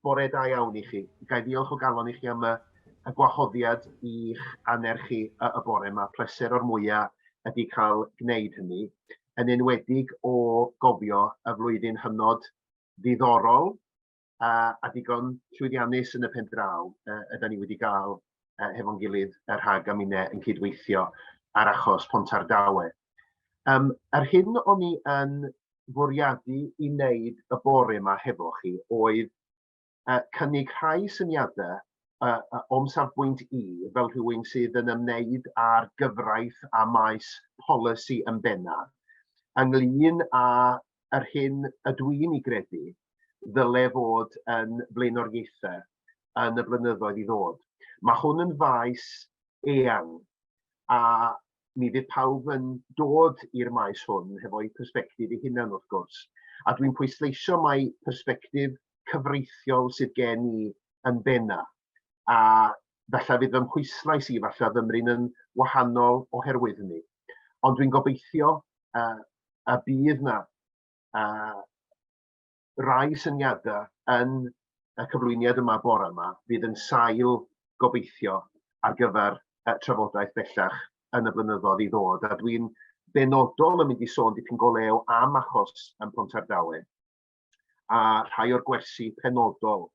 bore da iawn I chi. Gai ddiolch o galon I chi am y gwahoddiad i'ch anerchu y bore yma. Pleser o'r mwyaf ydy cael gwneud hynny, yn enwedig o gofio y flwyddyn hynod ddiddorol a digon llwyddiannus yn y pen draw ydym ni wedi gael hefo'n gilydd yr RhAG a minnau yn cydweithio ar achos Pontardawe. Yr hyn o'n i yn fwriadu I wneud y bore yma hefo chi oedd cynnig rhai syniadau o'm safbwynt I fel rhywun sydd yn ymwneud â'r gyfraith a maes polisi yn benna, ynglyn â yr hyn ydw i'n I gredu ddyle fod yn blaenoriaethau yn y blynyddoedd I ddod. Mae hwn yn faes eang a mi fydd pawb yn dod i'r maes hwn hefo'i persbectif I hunan wrth gwrs. A dwi'n pwysleisio mai persbectif cyfreithiol sydd gen I yn benna. A falle fydd ym mhwyslais I falle ddymryn yn wahanol oherwydd hynny. Ond dwi'n gobeithio y bydd yna rai syniadau yn y cyflwyniad yma bore yma fydd yn sail gobeithio ar gyfer trafodaeth bellach yn y blynyddoedd I ddod. A dwi'n benodol yn mynd I sôn dipyn go lew am achos yn Pontardawe a rhai o'r gwersi penodol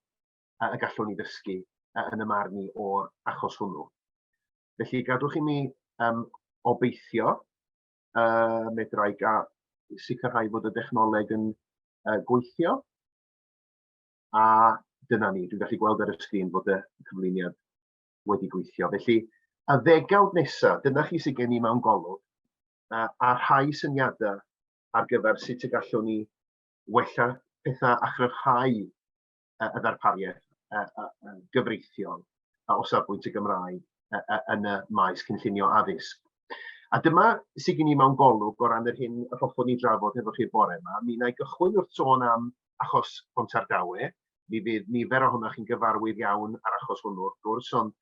y gallwn ni ddysgu yn y marn I o'r achos hwnnw. Felly gadwch I mi obeithio medrai sicrhau fod y dechnoleg yn gweithio a dyna ni. Dwi'n gallu gweld ar y sgrin fod y cyflwyniad wedi gweithio. Felly y ddegawd nesaf, dyna chi sydd gen I mewn golwg a rhai syniadau ar gyfer sut y gallwn ni wella pethau a chryfhau y ddarpariaeth gyfreithiol o safbwynt y Gymraeg yn y maes cynllunio addysg. A dyma sydd gen I mewn golwg o ran yr hyn y hoffwn ni drafod efo chi'r bore yma. Mi wna I gychwyn wrth sôn am achos Pontardawe. Mi fydd nifer ohonoch chi'n gyfarwydd iawn ar achos hwnnw wrth gwrs, ond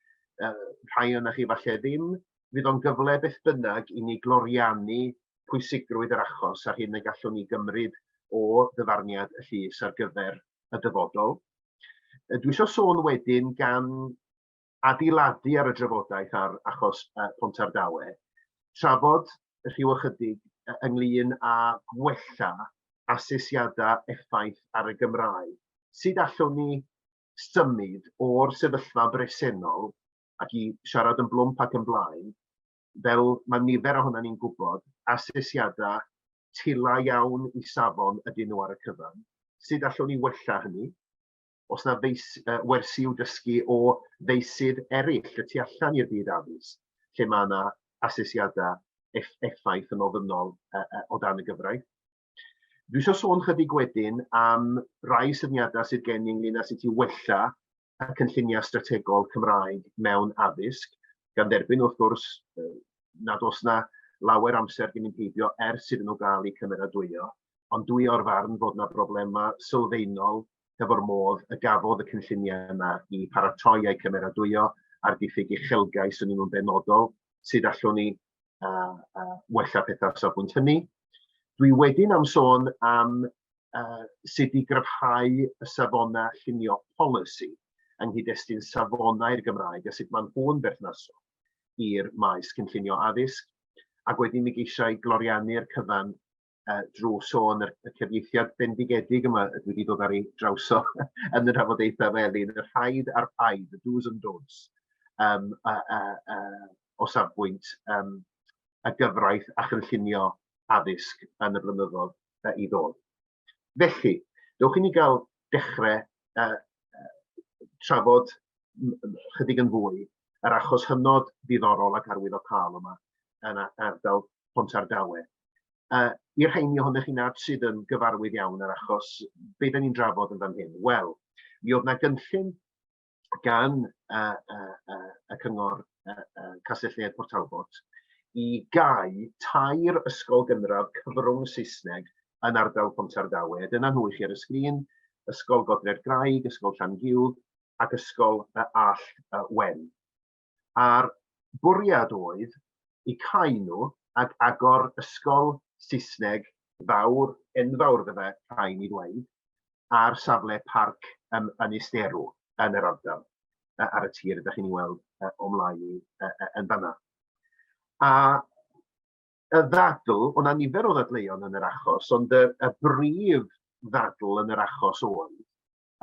rhai o'na chi falle ddim. Fydd o'n gyfle beth bynnag I ni gloriannu pwysigrwydd yr achos a'r hyn y gallwn ni gymryd o ddyfarniad y llys ar gyfer y dyfodol. Dwi eisiau sôn wedyn gan adeiladu ar y drafodaeth ar achos Pontardawe, trafod rhyw ychydig ynglyn â gwella asesiadau effaith ar y Gymraeg. Sut allwn ni symud o'r sefyllfa bresennol ac I siarad yn blwmp ac yn blaen, fel mae nifer ohonan ni'n gwybod, asesiadau tila iawn I safon ydyn nhw ar y cyfan. Sut allwn ni wella hynny? Os yna wersi i'w dysgu o feysydd eraill y tu allan i'r byd addysg, lle mae yna asesiadau effaith yn ofynnol o dan y gyfraith. Dwi eisiau sôn chydig wedyn am rai syniadau sydd gen I ynglyn â sut I wella y cynlluniau strategol Cymraeg mewn addysg, gan dderbyn wrth gwrs nad oes yna lawer amser gen i'n heibio ers iddyn nhw gael eu cymeradwyo, ond dwi o'r farn fod yna broblemau sylfaenol efo'r modd y gafodd y cynlluniau yna I paratoi eu cymeradwyo ar diffyg uchelgais yn nhw'n benodol, sydd allwn ni wella pethau safbwynt hynny. Dwi wedyn am sôn am sut I gryfhau y safonau llunio polisi yng nghyd-destun safonau'r Gymraeg a sut mae'n hwn berthnasol i'r maes cynllunio addysg. Ac wedyn mi geisiau gloriannu'r cyfan drwy sôn y cyfieithiad bendigedig yma dwi wedi dod ar ei draws yn y trafodaethau felyn, y rhaid a'r paid, the do's and don'ts, o safbwynt y gyfraith a chynllunio addysg yn y blynyddoedd I ddod. Felly, dewch I ni gael dechrau trafod chydig yn fwy yr achos hynod ddiddorol ac arwyddocaol yma yn ardal Pontardawe. I'r rhain ohonych chi nad sydd yn gyfarwydd iawn ar achos beth ni'n drafod yn fan hyn? Wel, mi oedd yna gynllun gan y cyngor Castell-nedd Phort Talbot I gau tair ysgol gynradd cyfrwng Saesneg yn ardal Pontardawe. Dyna nhw I chi ar y sgrin, ysgol Godre'r Graig, ysgol Llangiwdd ac ysgol All Wen. A'r bwriad oedd I cau nhw ac agor ysgol Saesneg fawr, enfawr fydde rhain I ddweud, ar safle parc yn eisterw yn yr ardal ar y tir ydych chi'n ei weld o mlaen yn fanna. A y ddadl, o'na nifer o ddadleuon yn yr achos, ond y brif ddadl yn yr achos oedd,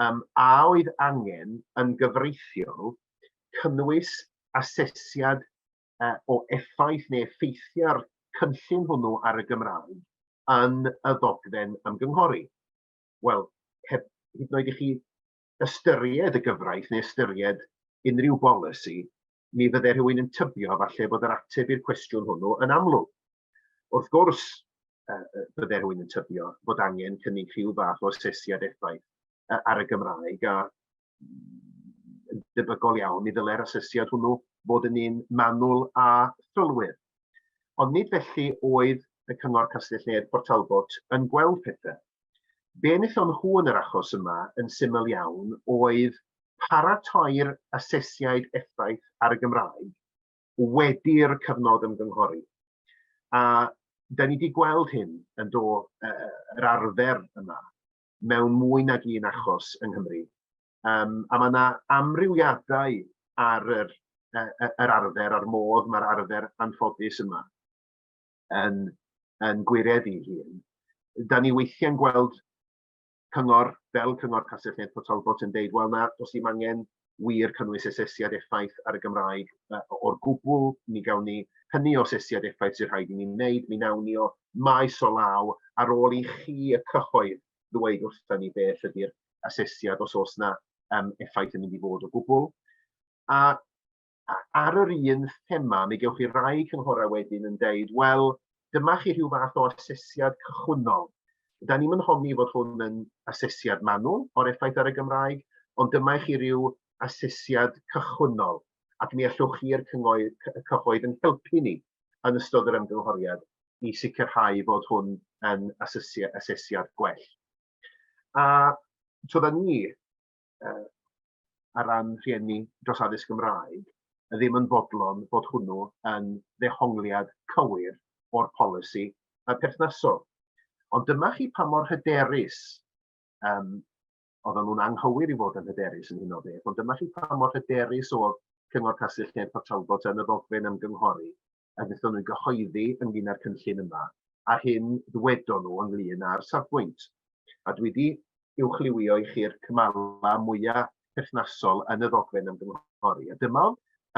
a oedd angen yn gyfreithiol cynnwys asesiad o effaith neu effeithiau'r cynllun hwnnw ar y Gymraeg yn y ddogfen ymgynghori. Wel, hyd yn oed i chi ystyried y gyfraith neu ystyried unrhyw bolisi, mi fydde rhywun yn tybio falle bod yr ateb i'r cwestiwn hwnnw yn amlwg. Wrth gwrs, bydde rhywun yn tybio bod angen cynnig rhyw fath o asesiad effaith ar y Gymraeg, a debygol iawn mi ddylai'r asesiad hwnnw fod yn un manwl a thrylwyr. Ond nid felly oedd y Cyngor Castell-nedd Phort Talbot yn gweld pethau. Be wnaethon nhw yn yr achos yma yn syml iawn oedd paratoi'r asesiad effaith ar y Gymraeg wedi'r cyfnod ymgynghori. A da ni wedi gweld hyn yn dod yr arfer yma mewn mwy nag un achos yng Nghymru. A mae yna amrywiadau ar yr arfer, a'r modd mae'r arfer anffodus yma yn gwireddu hun. Da ni weithiau'n gweld cyngor fel Cyngor Castell-nedd Phort Talbot yn deud, wel na, does dim angen wir cynnwys asesiad effaith ar y Gymraeg o'r gwbl, mi gawn ni hynny o asesiad effaith sy'n rhaid i ni'n wneud, mi nawn ni o maes o law ar ôl i chi y cyhoedd ddweud wrthyn ni beth ydy'r asesiad os oes na effaith yn mynd i fod o gwbl. A ar yr un thema, mi gewch chi rai cynghorau wedyn yn deud, wel, dyma chi rhyw fath o asesiad cychwynnol. Da ni'n yn honni fod hwn yn asesiad manwl o'r effaith ar y Gymraeg, ond dyma chi rhyw asesiad cychwynnol, ac mi allwch chi'r cyhoedd yn helpu ni yn ystod yr ymgynghoriad i sicrhau bod hwn yn asesiad gwell. A toedda ni, ar ran rhieni dros addysg Gymraeg, ddim yn fodlon bod hwnnw yn ddehongliad cywir o'r polisi perthnasol. Ond dyma chi pa mor hyderus, oedden nhw'n anghywir i fod yn hyderus yn hyn o beth, ond dyma chi pa mor hyderus oedd Cyngor Castell-nedd Phort Talbot yn y ddogfen ymgynghori, a wnaethon nhw'n gyhoeddi ynglyn â'r cynllun yma, a'r hyn ddwedon nhw ynglyn â'r safbwynt. A dwi wedi uwchlywio i chi'r cymala mwyaf perthnasol yn y ddogfen ymgynghori. A dyma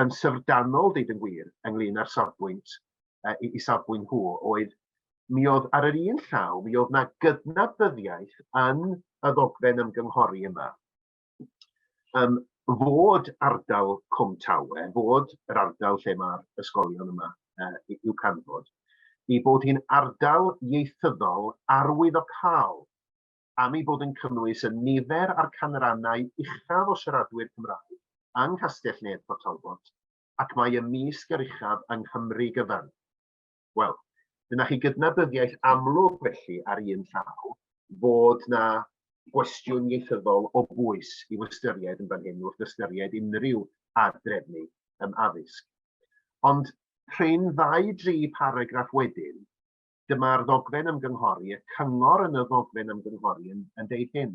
yn syfrdanol, deud yn gwir, ynglyn â'r safbwynt, i safbwynt hw, oedd mi oedd ar yr un llaw, mi oedd na gydnabyddiaeth yn y ddogfen ymgynghori yma. Fod ardal Cwm Tawe, fod yr ardal lle mae'r ysgolion yma i'w canfod, i bod hi'n ardal ieithyddol arwyddocâl, am ei bod yn cynnwys y nifer a'r canrannau uchaf o siaradwyr Cymraeg yng Nghastell-nedd Phort Talbot, ac mae ymysg yr uchaf yng Nghymru gyfan. Wel, dyna chi gydnabyddiaeth amlwg felly ar un llaw fod na gwestiwn ieithyddol o bwys i'w ystyried yn fan hyn wrth ystyried unrhyw adrefnu addysg. Ond rhywun 2-3 paragraff wedyn, dyma'r ddogfen ymgynghori, y cyngor yn y ddogfen ymgynghori yn deud hyn.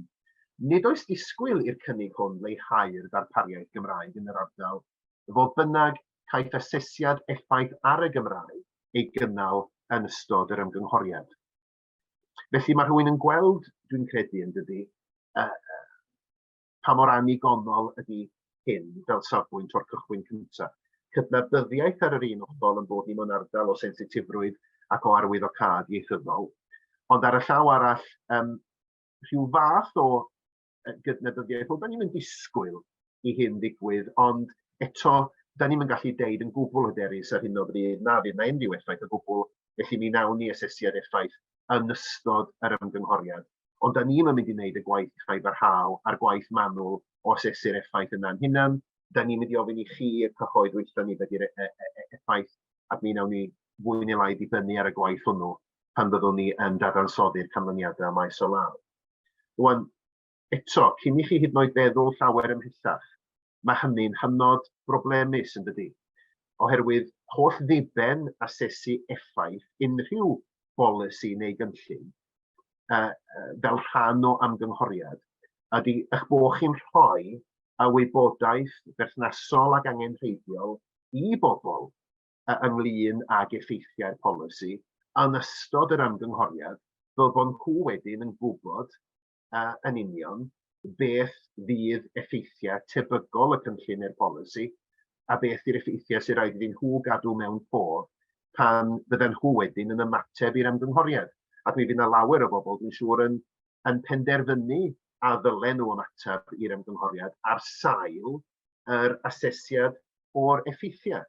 Nid oes disgwyl i'r cynnig hwn leihau'r darpariaeth Gymraeg yn yr ardal, fodd bynnag caiff asesiad effaith ar y Gymraeg ei gynnal yn ystod yr ymgynghoriad. Felly mae rhywun yn gweld, dwi'n credu yn dydi, pa mor annigonol ydy hyn fel safbwynt o'r cychwyn cyntaf. Cydnabyddiaeth ar yr un ochr yn bod ni mewn ardal o sensitifrwydd ac o arwyddocâd ieithyddol, ond ar y llaw arall, rhyw fath o gydnabyddiaeth, da ni'n mynd disgwyl i hyn ddigwydd, ond eto, da ni'n gallu deud yn gwbl hyderus ar hyn o bryd, na fydd na unrhyw effaith o gwbl, felly mi nawn ni asesiad effaith yn ystod yr ymgynghoriad. Ond da ni'n mynd i wneud y gwaith chai barhaw a'r gwaith manwl o asesu'r effaith yna'n hunan. Da ni'n mynd i ofyn i chi y cyhoedd weithio ni beth yw'r effaith, ac mi nawn ni fwy neu lai dibynnu ar y gwaith hwnnw pan byddwn ni yn dadansoddi'r canlyniadau maes o law. Rwan, eto, cyn i chi hyd yn oed feddwl llawer ymhellach, mae hynny'n hynod broblemus yn dydi. Oherwydd holl ddiben asesu effaith unrhyw bolisi neu gynllun fel rhan o ymgynghoriad ydy eich bod chi'n rhoi y wybodaeth berthnasol ac angenrheidiol i bobl ynglyn ag effeithiau'r polisi yn ystod yr ymgynghoriad, fel bod nhw wedyn yn gwybod yn union beth fydd effeithiau tebygol y cynllun i'r polisi a beth yw'r effeithiau sy'n rhaid iddyn nhw gadw mewn pob pan fydden nhw wedyn yn ymateb i'r ymgynghoriad. Ac mi fydd yna lawer o bobl, dwi'n siŵr, yn penderfynu a ddylen nhw ymateb i'r ymgynghoriad ar sail yr asesiad o'r effeithiau.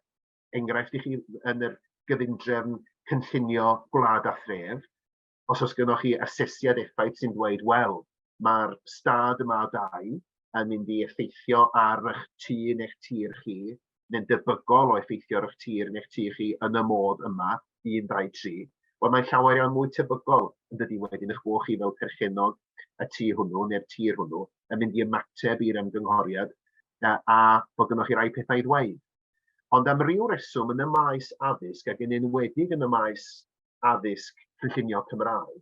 Enghraifft i chi yn yr gyfundrefn cynllunio gwlad a thref, os oes gennych chi asesiad effaith sy'n dweud, wel, mae'r stad yma o dau yn mynd i effeithio ar eich tŷ neu'ch tir chi, neu'n debygol o effeithio ar eich tir neu'ch tir chi yn y modd yma, 1, 2, 3, wel mae'n llawer iawn mwy tebygol yn dydi wedyn eich bod chi fel perchenog y tŷ hwnnw neu'r tir hwnnw yn mynd i ymateb i'r ymgynghoriad a bod gennych chi rai pethau i ddweud. Ond am ryw reswm yn y maes addysg ac yn enwedig yn y maes addysg cynllunio Cymraeg,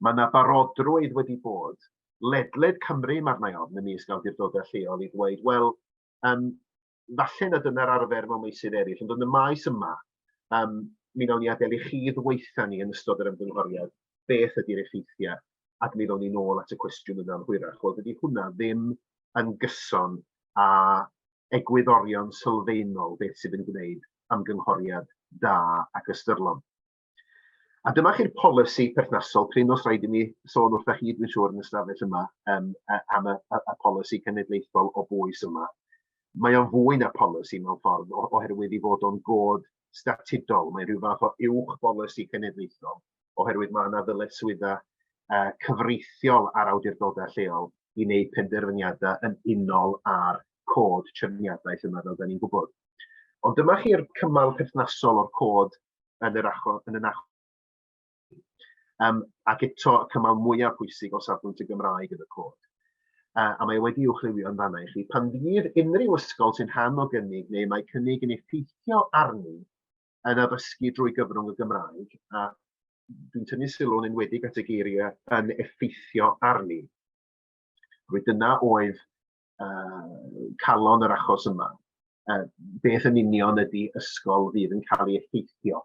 mae yna barodrwydd wedi bod, ledled Cymru mae'r nai ofn ymysg awdurdodau lleol i ddweud, wel, falle na dyna'r arfer mewn meysydd eraill, ond yn y maes yma, mi wnawn ni adael i chi ddweutha ni yn ystod yr ymgynghoriad beth ydy'r effeithiau, ac mi wnawn ni nôl at y cwestiwn yna'n hwyrach. Wel, dydy hwnna ddim yn gyson a egwyddorion sylfaenol beth sydd yn gwneud ymgynghoriad da ac ystyrlon. A dyma chi'r polisi perthnasol, pryn os rhaid i mi sôn wrth chi, dwi'n siŵr yn y stafell yma, am y polisi cenedlaethol o bwys yma. Mae o'n fwy na polisi mewn ffordd, oherwydd i fod o'n god statudol. Mae rhyw fath o uwch polisi cenedlaethol, oherwydd mae yna ddyletswydda cyfreithiol ar awdurdodau lleol i wneud penderfyniadau yn unol ar cod trefniadaeth yma, fel da ni'n gwybod. Ond dyma chi'r cymal perthnasol o'r cod yn yr achos. Ac eto y cymal mwyaf pwysig o safbwynt y Gymraeg yn y cod. A mae wedi uwchlywio yn fanna i chi. Pan fydd unrhyw ysgol sy'n rhan o gynnig neu mae cynnig yn effeithio arni yn addysgu drwy gyfrwng y Gymraeg, a dwi'n tynnu sylw yn enwedig at y geiriau yn effeithio arni. Rwy dyna oedd calon yr achos yma. Beth yn union ydy ysgol fydd yn cael ei effeithio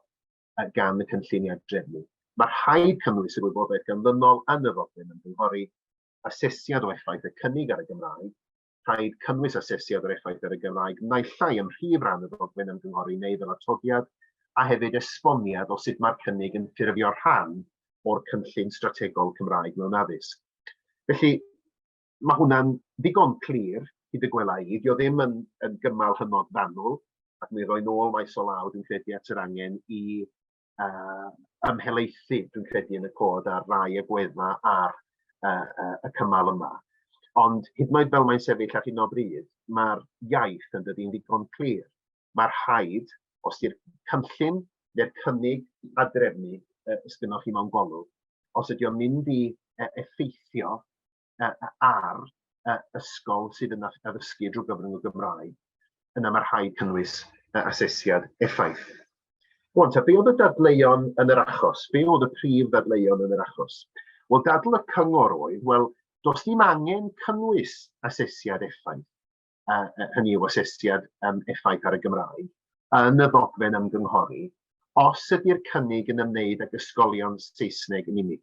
gan y cynlluniau drefnu. Mae rhaid cynnwys y wybodaeth ganlynol yn y ddogfen ymgynghori, asesiad o effaith y cynnig ar y Gymraeg, rhaid cynnwys asesiad o'r effaith ar y Gymraeg, naill ai ym rhif ran y ddogfen ymgynghori neu fel atodiad, a hefyd esboniad o sut mae'r cynnig yn ffurfio rhan o'r cynllun strategol Cymraeg mewn addysg. Felly, mae hwnna'n ddigon clir hyd y gwela i. Dio ddim yn gymal hynod fanwl, ac mi roi nôl maes o law, dwi'n credu at yr angen i ymhelaethu, dwi'n credu yn y cod ar rai agwedda ar y cymal yma. Ond hyd yn oed fel mae'n sefyll ar hyn o bryd, mae'r iaith yn dydi'n ddigon clir. Mae'r rhaid, os ydy'r cynllun neu'r cynnig a drefnu ysgynnoch chi mewn golwg, os ydy o'n mynd i effeithio ar ysgol sydd yn addysgu drwy gyfrwng y Gymraeg, yna mae'r rhaid cynnwys asesiad effaith. Wan, be oedd y dadleuon yn yr achos? Be oedd y prif dadleuon yn yr achos? Wel, dadl y cyngor oedd, wel, does dim angen cynnwys asesiad effaith, hynny yw asesiad effaith ar y Gymraeg, yn y ddogfen ymgynghori, os ydy'r cynnig yn ymwneud ag ysgolion Saesneg yn unig.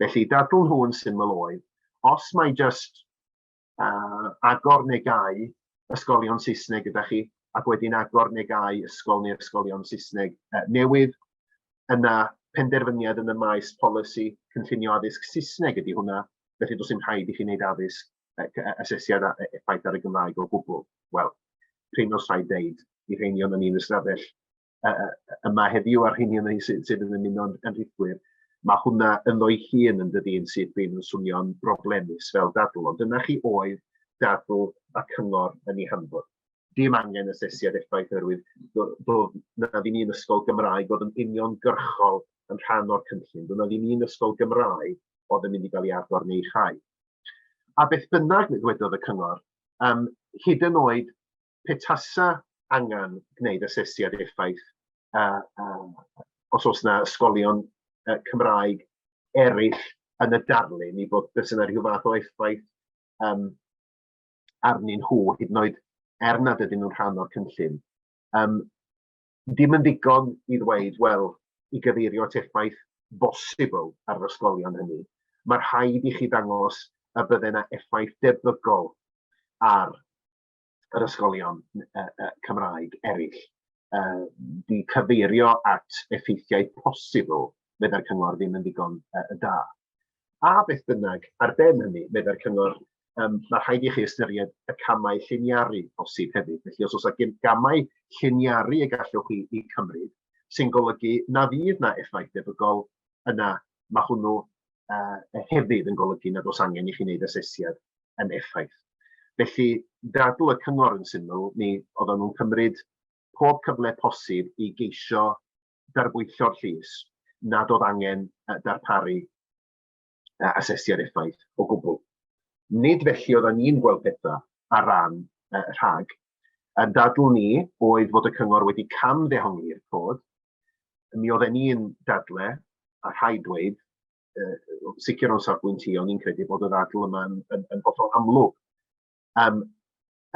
Felly, dadl nhw yn syml oedd, os mae jyst agor neu gau ysgolion Saesneg gyda chi, ac wedyn agor neu gau ysgol neu ysgolion Saesneg newydd, yna penderfyniad yn y maes polisi cynllunio addysg Saesneg ydy hwnna, felly does dim rhaid i chi wneud addysg asesiad effaith ar y Gymraeg o gwbl. Wel, pryn os rhaid deud i rheinion yn un ystafell yma heddiw ar rheinion sydd yn ymuno yn rhithwyr, mae hwnna yn o'i hun yn dydyn sydd yn swnio'n broblemus fel dadl, ond dyna chi oedd dadl a cyngor yn ei hanfod. Dim angen asesiad effaith oherwydd bod na ddim un ysgol Gymraeg oedd yn uniongyrchol yn rhan o'r cynllun. Doedd na ddim un ysgol Gymraeg oedd yn mynd i gael ei agor neu chau. A beth bynnag dwedodd y cyngor, hyd yn oed petasa angen gwneud asesiad effaith os oes na ysgolion Cymraeg eraill yn y darlun i bod bys yna rhyw fath o effaith arnyn nhw, hyd yn oed nad ydyn nhw'n rhan o'r cynllun. Dim yn ddigon i ddweud, wel, i gyfeirio at effaith bosibl ar yr ysgolion hynny. Mae rhaid i chi dangos y bydde yna effaith debygol ar yr ysgolion Cymraeg eraill. Di cyfeirio at effeithiau posibl medda'r cyngor ddim yn ddigon da. A beth bynnag, ar ben hynny, medda'r cyngor, mae rhaid i chi ystyried y camau lliniaru posib hefyd. Felly os oes gamau lliniaru y gallwch chi i cymryd, sy'n golygu na fydd na effaith debygol, yna mae hwnnw hefyd yn golygu nad oes angen i chi wneud asesiad yn effaith. Felly, dadl y cyngor yn syml, ni oedden nhw'n cymryd pob cyfle posib i geisio darbwyllio'r llys nad oedd angen darparu asesiad effaith o gwbl. Nid felly oedden ni'n gweld pethau ar ran RhAG. Yn dadl ni oedd fod y cyngor wedi camddehongli'r cod. Mi oedden ni'n dadle, a rhaid dweud, sicr o'n safbwyntio, ni'n credu bod y ddadl yma yn hollol amlwg.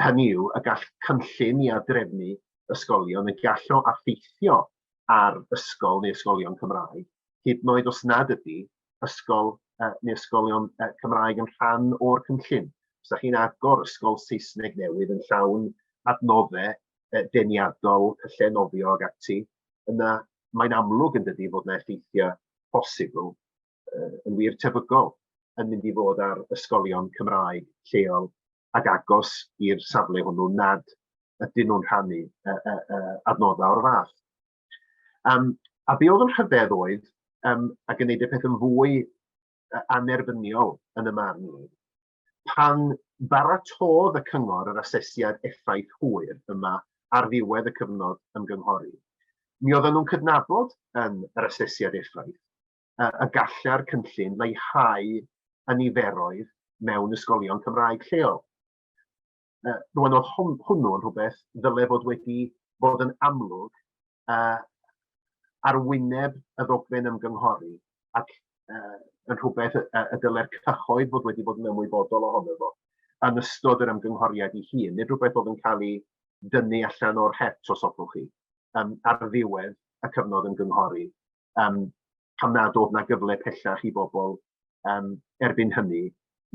Hynny yw, y gall cynllun i adrefnu ysgolion y gallo effeithio ar ysgol neu ysgolion Cymraeg, hyd yn oed os nad ydy ysgol neu ysgolion Cymraeg yn rhan o'r cynllun. Os ydych chi'n agor ysgol Saesneg newydd yn llawn adnoddau deniadol, cyllenofio ag ati, yna mae'n amlwg yn dydi fod yna effeithiau posibl yn wir tebygol yn mynd i fod ar ysgolion Cymraeg lleol ag agos i'r safle hwnnw nad ydyn nhw'n rhannu adnoddau o'r fath. A be oedd yn rhyfedd oedd, ac yn gwneud y peth yn fwy anerbyniol yn y marn ni, pan baratodd y cyngor yr asesiad effaith hwyr yma ar ddiwedd y cyfnod ymgynghori, mi oedden nhw'n cydnabod yn yr asesiad effaith y galla'r cynllun leihau y niferoedd mewn ysgolion Cymraeg lleol. Rwan oedd hwnnw yn rhywbeth ddyle fod wedi bod yn amlwg ar wyneb y ddogfen ymgynghori ac yn rhywbeth y dyle'r cyhoedd fod wedi bod yn ymwybodol ohono fo yn ystod yr ymgynghoriad ei hun, nid rhywbeth oedd yn cael ei dynnu allan o'r het os hoffwch chi ar ddiwedd y cyfnod ymgynghori, pan nad oedd na gyfle pellach i bobl erbyn hynny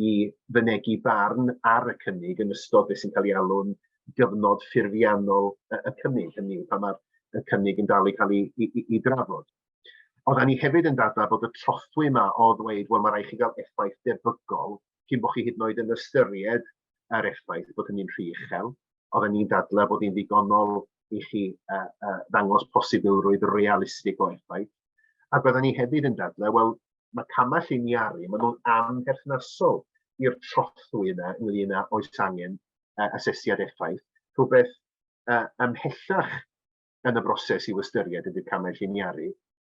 i fynegu barn ar y cynnig yn ystod beth sy'n cael ei alw'n gyfnod ffurfiannol y cynnig, hynny pan mae'r cynnig yn dal i cael ei drafod. Oedden ni hefyd yn dadla bod y trothwy yma o ddweud, wel mae rhaid chi gael effaith debygol, cyn bod chi hyd yn oed yn ystyried yr effaith bod hynny'n rhy uchel. Oedden ni'n dadla bod hi'n ddigonol i chi ddangos posibilrwydd realistig o effaith. Ac oedden ni hefyd yn dadla, wel, mae camau lliniaru, maen nhw'n amherthnasol i'r trothwy yna ynglŷn â oes angen asesiad effaith. Rhywbeth ymhellach yn y broses i'w ystyried ydy'r camau lliniaru.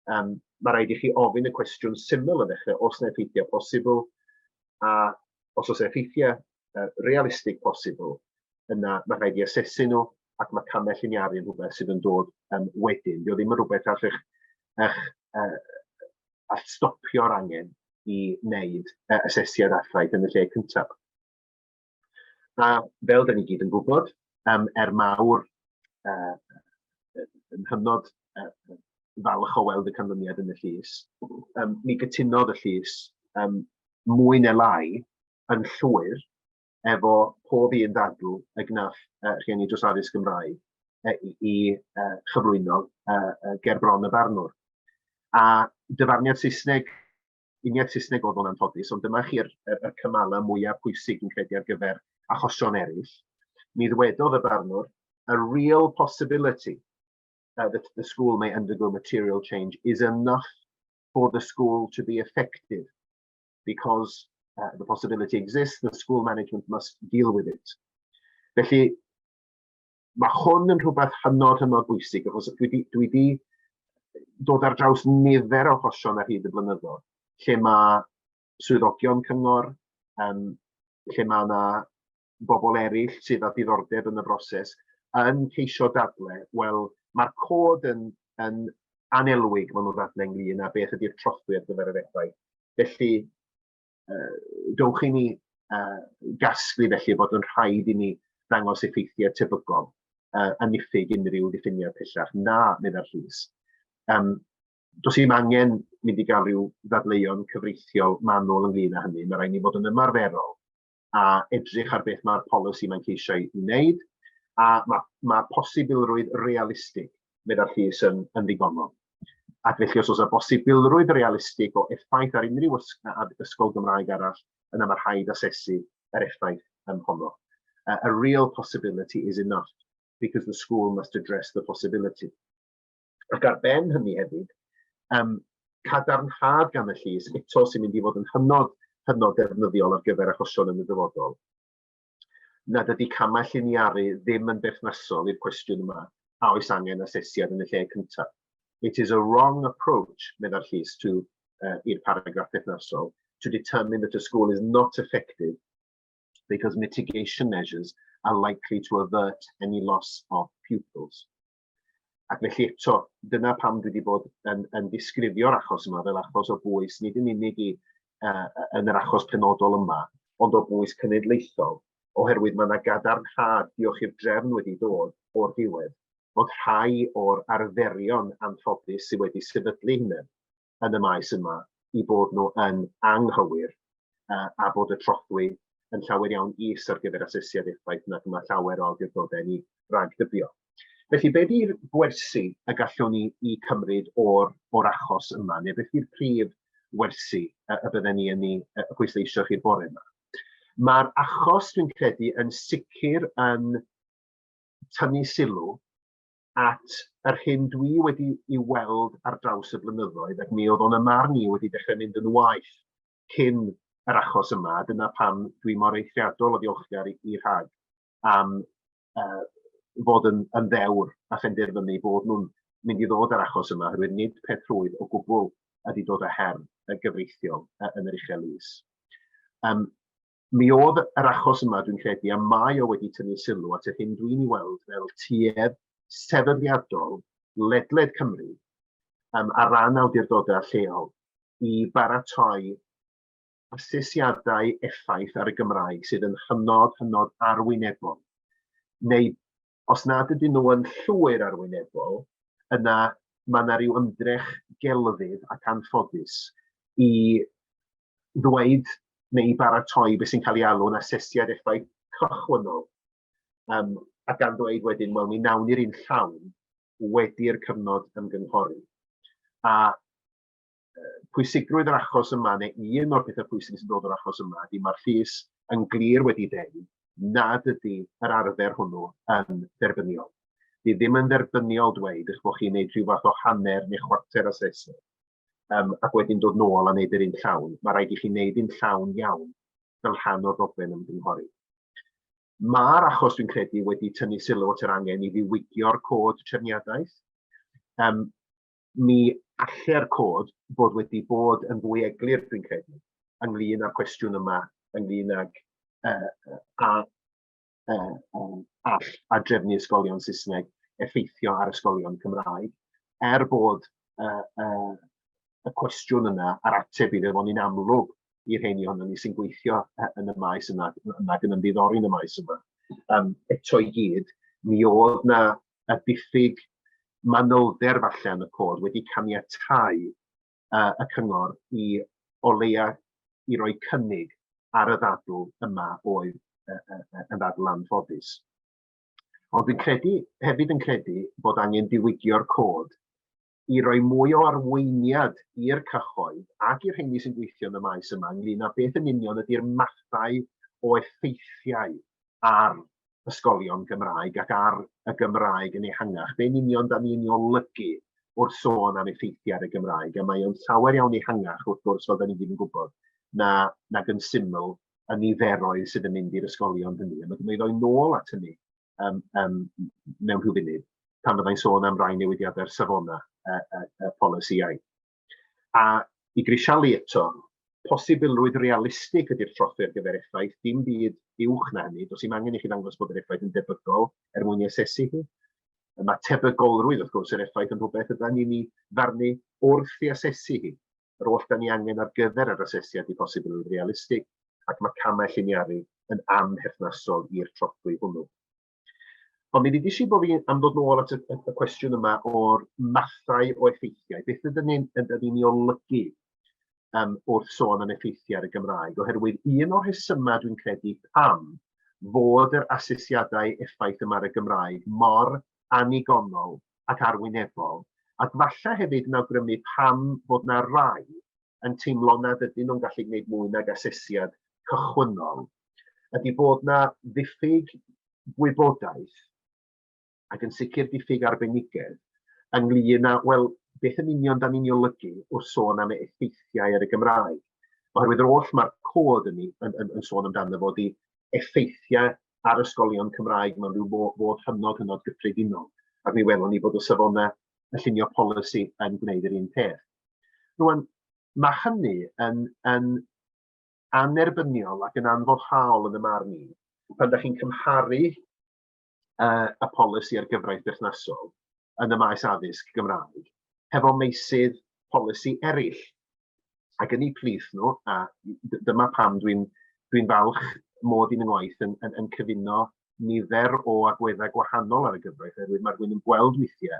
Mae rhaid i chi ofyn y cwestiwn syml yn ddechrau, os yna effeithiau posibl, a os oes effeithiau realistig posibl, yna mae rhaid i asesu nhw, ac mae camau lliniaru yn rhywbeth sydd yn dod wedyn. Dio ddim yn rhywbeth a stopio'r angen i wneud asesiad effaith yn y lle cyntaf. A fel da ni gyd yn gwybod, mawr yn hynod falch o weld y canlyniad yn y llys, mi gytunodd y llys mwy neu lai yn llwyr efo pob un ddadl y gnath rhieni dros addysg Gymraeg i chyflwyno ger bron y barnwr. A dyfarniad Saesneg, uniaeth Saesneg oedd o'n anffodus, ond dyma chi'r cymalau mwyaf pwysig yn credu ar gyfer achosion eraill. Mi ddwedodd y barnwr, a real possibility that the school may undergo material change is enough for the school to be effective, because the possibility exists, the school management must deal with it. Felly, mae hwn yn rhywbeth hynod bwysig, achos dwi wedi dod ar draws nifer o achosion ar hyd y blynyddoedd, lle mae swyddogion cyngor, lle mae yna bobl eraill sydd â diddordeb yn y broses, yn ceisio dadle, wel, mae'r cod yn anelwig maen nhw'n ddadle ynglŷn â beth ydy'r trothwy ar gyfer yr effaith. Felly, dowch i ni gasglu felly bod yn rhaid i ni ddangos effeithiau tebygol a niffig unrhyw diffiniad pellach. Na, medda'r llys. Does i'm angen mynd i gael rhyw ddadleuon cyfreithiol manwl ynglyn â hynny. Mae rhaid ni fod yn ymarferol a edrych ar beth mae'r polisi mae'n ceisio i wneud, a mae posibilrwydd realistig medda'r llys yn ddigonol. Ac felly os oes y bosibilrwydd realistig o effaith ar unrhyw ysgol Gymraeg arall, yna mae rhaid asesu yr effaith honno. A real possibility is enough, because the school must address the possibility. Ac ar ben hynny hefyd, cadarnhad gan y llys eto sy'n mynd i fod yn hynod defnyddiol ar gyfer achosion yn y dyfodol. Nad ydy camau lliniaru ddim yn berthnasol i'r cwestiwn yma, a oes angen asesiad yn y lle cyntaf. It is a wrong approach, medda'r llys, i'r paragraff berthnasol, to determine that a school is not effective because mitigation measures are likely to avert any loss of pupils. Ac felly eto, dyna pam dwi wedi bod yn disgrifio'r achos yma fel achos o bwys, nid yn unig yn yr achos penodol yma, ond o bwys cenedlaethol, oherwydd mae yna gadarnhad diolch i'r drefn wedi dod o'r diwedd, bod rhai o'r arferion anffodus sydd wedi sefydlu hunain yn y maes yma i bod nhw yn anghywir a bod y trothwy yn llawer iawn is ar gyfer asesiad effaith nag mae llawer o awdurdodau ni RhAG dybio. Felly, be di'r gwersi y gallwn ni i cymryd o'r achos yma, neu beth yw'r prif wersi y bydden ni yn ei pwysleisio chi'r bore yma? Mae'r achos, dwi'n credu, yn sicr yn tynnu sylw at yr hyn dwi wedi ei weld ar draws y blynyddoedd, ac mi oedd o'n ymar ni wedi dechrau mynd yn waith cyn yr achos yma. Dyna pam dwi mor eithriadol o ddiolchgar i RhAG am fod yn ddewr a phenderfynu bod nhw'n mynd i ddod ar achos yma, oherwydd nid peth rhwydd o gwbl ydi dod â her gyfreithiol yn yr uchel is. Mi oedd yr achos yma, dwi'n credu, a mae o wedi tynnu sylw at y hyn dwi'n ei weld fel tuedd sefydliadol ledled Cymru ar ran awdurdodau lleol i baratoi asesiadau effaith ar y Gymraeg sydd yn hynod arwynebol. Neu, os nad ydyn nhw yn llwyr arwynebol, yna mae yna ryw ymdrech gelfydd ac anffodus i ddweud neu i baratoi beth sy'n cael ei alw'n asesiad effaith cychwynnol. A gan ddweud wedyn, wel, mi nawn ni'r un llawn wedi'r cyfnod ymgynghori. A pwysigrwydd yr achos yma, neu un o'r pethau pwysig sy'n dod o'r achos yma, ydy mae'r llys yn glir wedi deud nad ydy yr arfer hwnnw yn dderbyniol. Di ddim yn dderbyniol dweud eich bod chi'n gwneud rhyw fath o hanner neu chwarter asesiad ac wedyn dod nôl a wneud yr un llawn. Mae rhaid i chi wneud un llawn iawn fel rhan o'r ddogfen ymgynghori. Mae'r achos dwi'n credu wedi tynnu sylw at yr angen i ddiwygio'r cod trefniadaeth. Mi allai'r cod bod wedi bod yn fwy eglur, dwi'n credu, ynglyn â'r cwestiwn yma, ynglyn ag a drefnu ysgolion Saesneg effeithio ar ysgolion Cymraeg, bod y cwestiwn yna a'r ateb iddo fo'n un amlwg i'r rheini ohono ni sy'n gweithio yn y maes yma, ac yn ymddiddori yn y maes yma. Eto i gyd, mi oedd yna y diffyg manylder falle yn y cod wedi caniatáu y cyngor o leia i roi cynnig ar y ddadl yma oedd yn ddadl anffodus. Ond dwi'n hefyd yn credu bod angen diwygio'r cod i roi mwy o arweiniad i'r cyhoedd ac i'r rheini sy'n gweithio yn y maes yma ynglyn â beth yn union ydy'r mathau o effeithiau ar ysgolion Gymraeg ac ar y Gymraeg yn ehangach. Be'n union da ni'n olygu wrth sôn am effeithiau ar y Gymraeg, a mae o'n llawer iawn ehangach wrth gwrs fel da ni gyd yn gwybod nag yn syml y niferoedd sydd yn mynd i'r ysgolion hynny. A mae gwneud o'i nôl at hynny mewn rhyw funud pan fyddai'n sôn am rai newidiadau'r safona y polisïau. A i grisialu eto, posibilrwydd realistig ydy'r trothwy ar gyfer effaith, dim byd uwch na hynny, does i'm angen i chi ddangos bod yr effaith yn debygol mwyn i asesu hi. Mae tebygolrwydd, wrth gwrs, yr effaith yn rhywbeth ydyn ni'n ei ddarnu wrth i asesu hi. yr oll da ni angen ar gyfer yr asesiad i posibilrwydd realistig, ac mae camau lliniaru yn amherthnasol i'r trothwy hwnnw. Ond mi ddudais i bod fi am ddod nôl at y cwestiwn yma o'r mathau o effeithiau. Beth ydyn ni'n ei olygu wrth sôn am effeithiau ar y Gymraeg, oherwydd un o'r rhesymau dwi'n credu pam fod yr asesiadau effaith yma ar y Gymraeg mor anigonol ac arwynebol, ac falle hefyd yn awgrymu pam fod na rai yn teimlo nad ydyn nhw'n gallu gwneud mwy nag asesiad cychwynnol, ydy bod na ddiffyg gwybodaeth ac yn sicr diffyg arbenigedd ynglŷn â, wel, beth yn union da ni'n ei olygu wrth sôn am effeithiau ar y Gymraeg. Oherwydd yr oll mae'r cod yn sôn amdano fod i effeithiau ar ysgolion Cymraeg mewn rhyw fodd hynod gyffredinol. Ac mi welwn ni bod y safonau y llunio polisi yn gwneud yr un peth. Rwan, mae hynny yn anerbyniol ac yn anfoddhaol yn y marn i, pan da chi'n cymharu y polisi ar gyfraith berthnasol yn y maes addysg Gymraeg hefo meysydd polisi eraill. Ac yn eu plith nhw, a dyma pam dwi'n falch mod i'n ngwaith yn cyfuno nifer o agweddau gwahanol ar y gyfraith, oherwydd mae rhywun yn gweld weithiau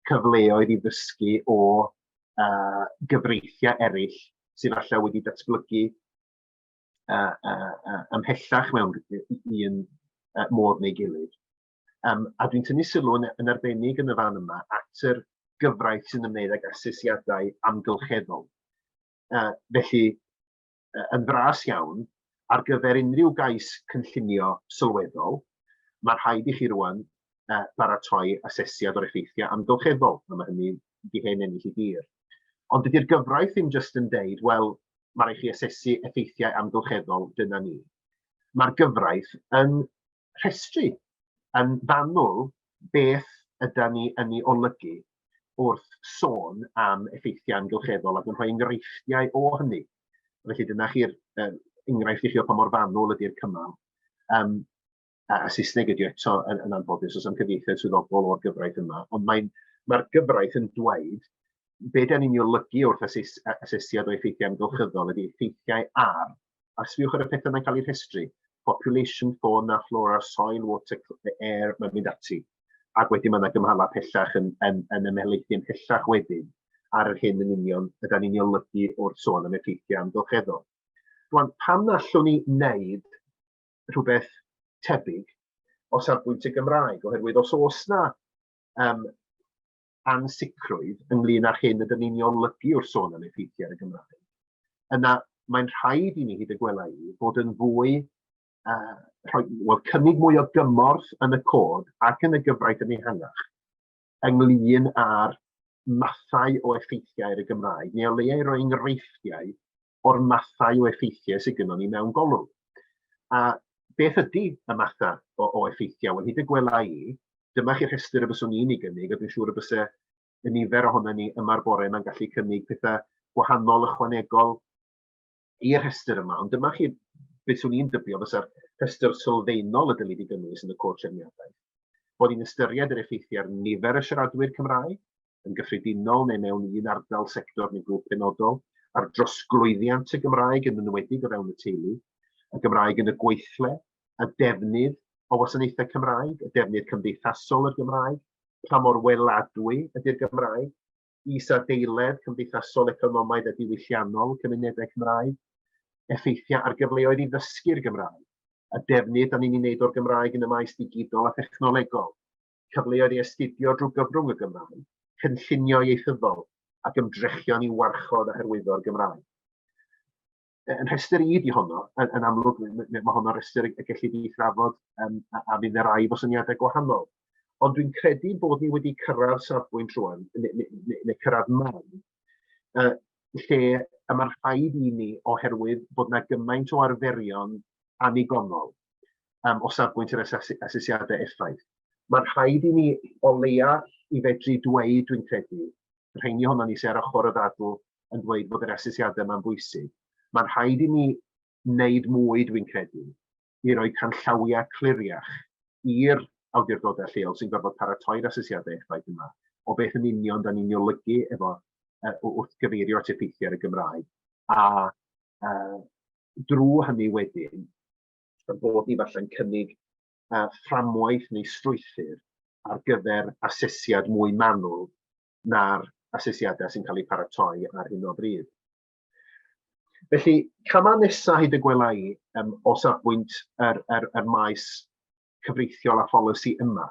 cyfleoedd i ddysgu o gyfreithiau eraill sydd falle wedi datblygu ymhellach mewn un modd neu gilydd. A dwi'n tynnu sylw yn arbennig yn y fan yma at yr gyfraith sy'n ymwneud ag asesiadau amgylcheddol. Felly, yn fras iawn, ar gyfer unrhyw gais cynllunio sylweddol, mae rhaid i chi rwan baratoi asesiad o'r effeithiau amgylcheddol, a mae hynny di hen ennill i dir. Ond dydy'r gyfraith ddim jyst yn deud, wel, mae rhaid chi asesu effeithiau amgylcheddol, dyna ni. Mae'r gyfraith yn rhestru, yn fanwl beth yda ni yn ei olygu wrth sôn am effeithiau amgylcheddol ac yn rhoi enghreifftiau o hynny. Felly dyna chi'r enghraifft i chi o pa mor fanwl ydy'r cymal. A Saesneg ydy eto yn anffodus os am cyfieithiad swyddogol o'r gyfraith yma, ond mae'r gyfraith yn dweud be da ni'n olygu wrth asesiad o effeithiau amgylcheddol ydy effeithiau ar, a sfiwch ar y pethau yna'n cael eu rhestru, population, fauna, flora, soil, water, air, mae'n mynd ati. Ac wedyn mae yna gymhala pellach yn ymhelaethu'n pellach wedyn ar yr hyn yn union yda ni'n olygu wrth sôn am effeithiau amgylcheddol. Rwan, pam allwn ni wneud rhywbeth tebyg o safbwynt y Gymraeg, oherwydd os oes na ansicrwydd ynglŷn â'r hyn ydyn ni'n olygu wrth sôn am effeithiau ar y Gymraeg, yna mae'n rhaid i ni hyd y gwela i fod yn fwy cynnig mwy o gymorth yn y cod ac yn y gyfraith yn ehangach ynglŷn â'r mathau o effeithiau ar y Gymraeg, neu o leia i roi enghreifftiau o'r mathau o effeithiau sydd gynnon ni mewn golwg. A beth ydy y mathau o effeithiau? Wel, hyd y gwela i, dyma chi'r rhestr y byswn i'n ei gynnig, a dwi'n siŵr y bysau y nifer ohono ni yma'r bore mae'n gallu cynnig pethau gwahanol ychwanegol i'r rhestr yma, ond dyma chi beth swn i'n dybio fysa'r rhestr sylfaenol y dylid i gynnwys yn y cod trefniadaeth. Bod ni'n ystyried yr effeithiau ar nifer y siaradwyr Cymraeg, yn gyffredinol neu mewn un ardal sector neu grŵp penodol, ar drosglwyddiant y Gymraeg yn enwedig o fewn y teulu, y Gymraeg yn y gweithle, y defnydd o wasanaethau Cymraeg, y defnydd cymdeithasol yr Gymraeg, pa mor weladwy ydy'r Gymraeg, is-adeiledd cymdeithasol, economaidd a diwylliannol cymunedau Cymraeg, effeithiau ar gyfleoedd i ddysgu'r Gymraeg, y defnydd da ni'n ei wneud o'r Gymraeg yn y maes digidol a thechnolegol, cyfleoedd i astudio drwy gyfrwng y Gymraeg, cynllunio ieithyddol ac ymdrechion i warchod a hyrwyddo'r Gymraeg. Yn rhestr i di honno, yn amlwg mae honno'n rhestr y gellid i thrafod a fydd y rai o syniadau gwahanol. Ond dwi'n credu bod ni wedi cyrraedd safbwynt rwan, neu cyrraedd man, lle mae'r rhaid i ni oherwydd bod yna gymaint o arferion anigonol o safbwynt yr asesiadau effaith. Mae'r rhaid i ni o leia i fedru dweud, dwi'n credu, rheini ohono ni sy'n ar ochr y ddadl yn dweud bod yr asesiadau yma'n bwysig. Mae'r rhaid i ni wneud mwy, dwi'n credu, i roi canllawiau cliriach i'r awdurdodau lleol sy'n gorfod paratoi'r asesiadau effaith yma, o beth yn union da ni'n olygu efo wrth gyfeirio at effeithiau ar y Gymraeg. A drwy hynny wedyn, bod ni falle'n cynnig fframwaith neu strwythur ar gyfer asesiad mwy manwl na'r asesiadau sy'n cael eu paratoi ar hyn o bryd. Felly, cama nesaf hyd y gwela i o safbwynt yr maes cyfreithiol a pholisi yma,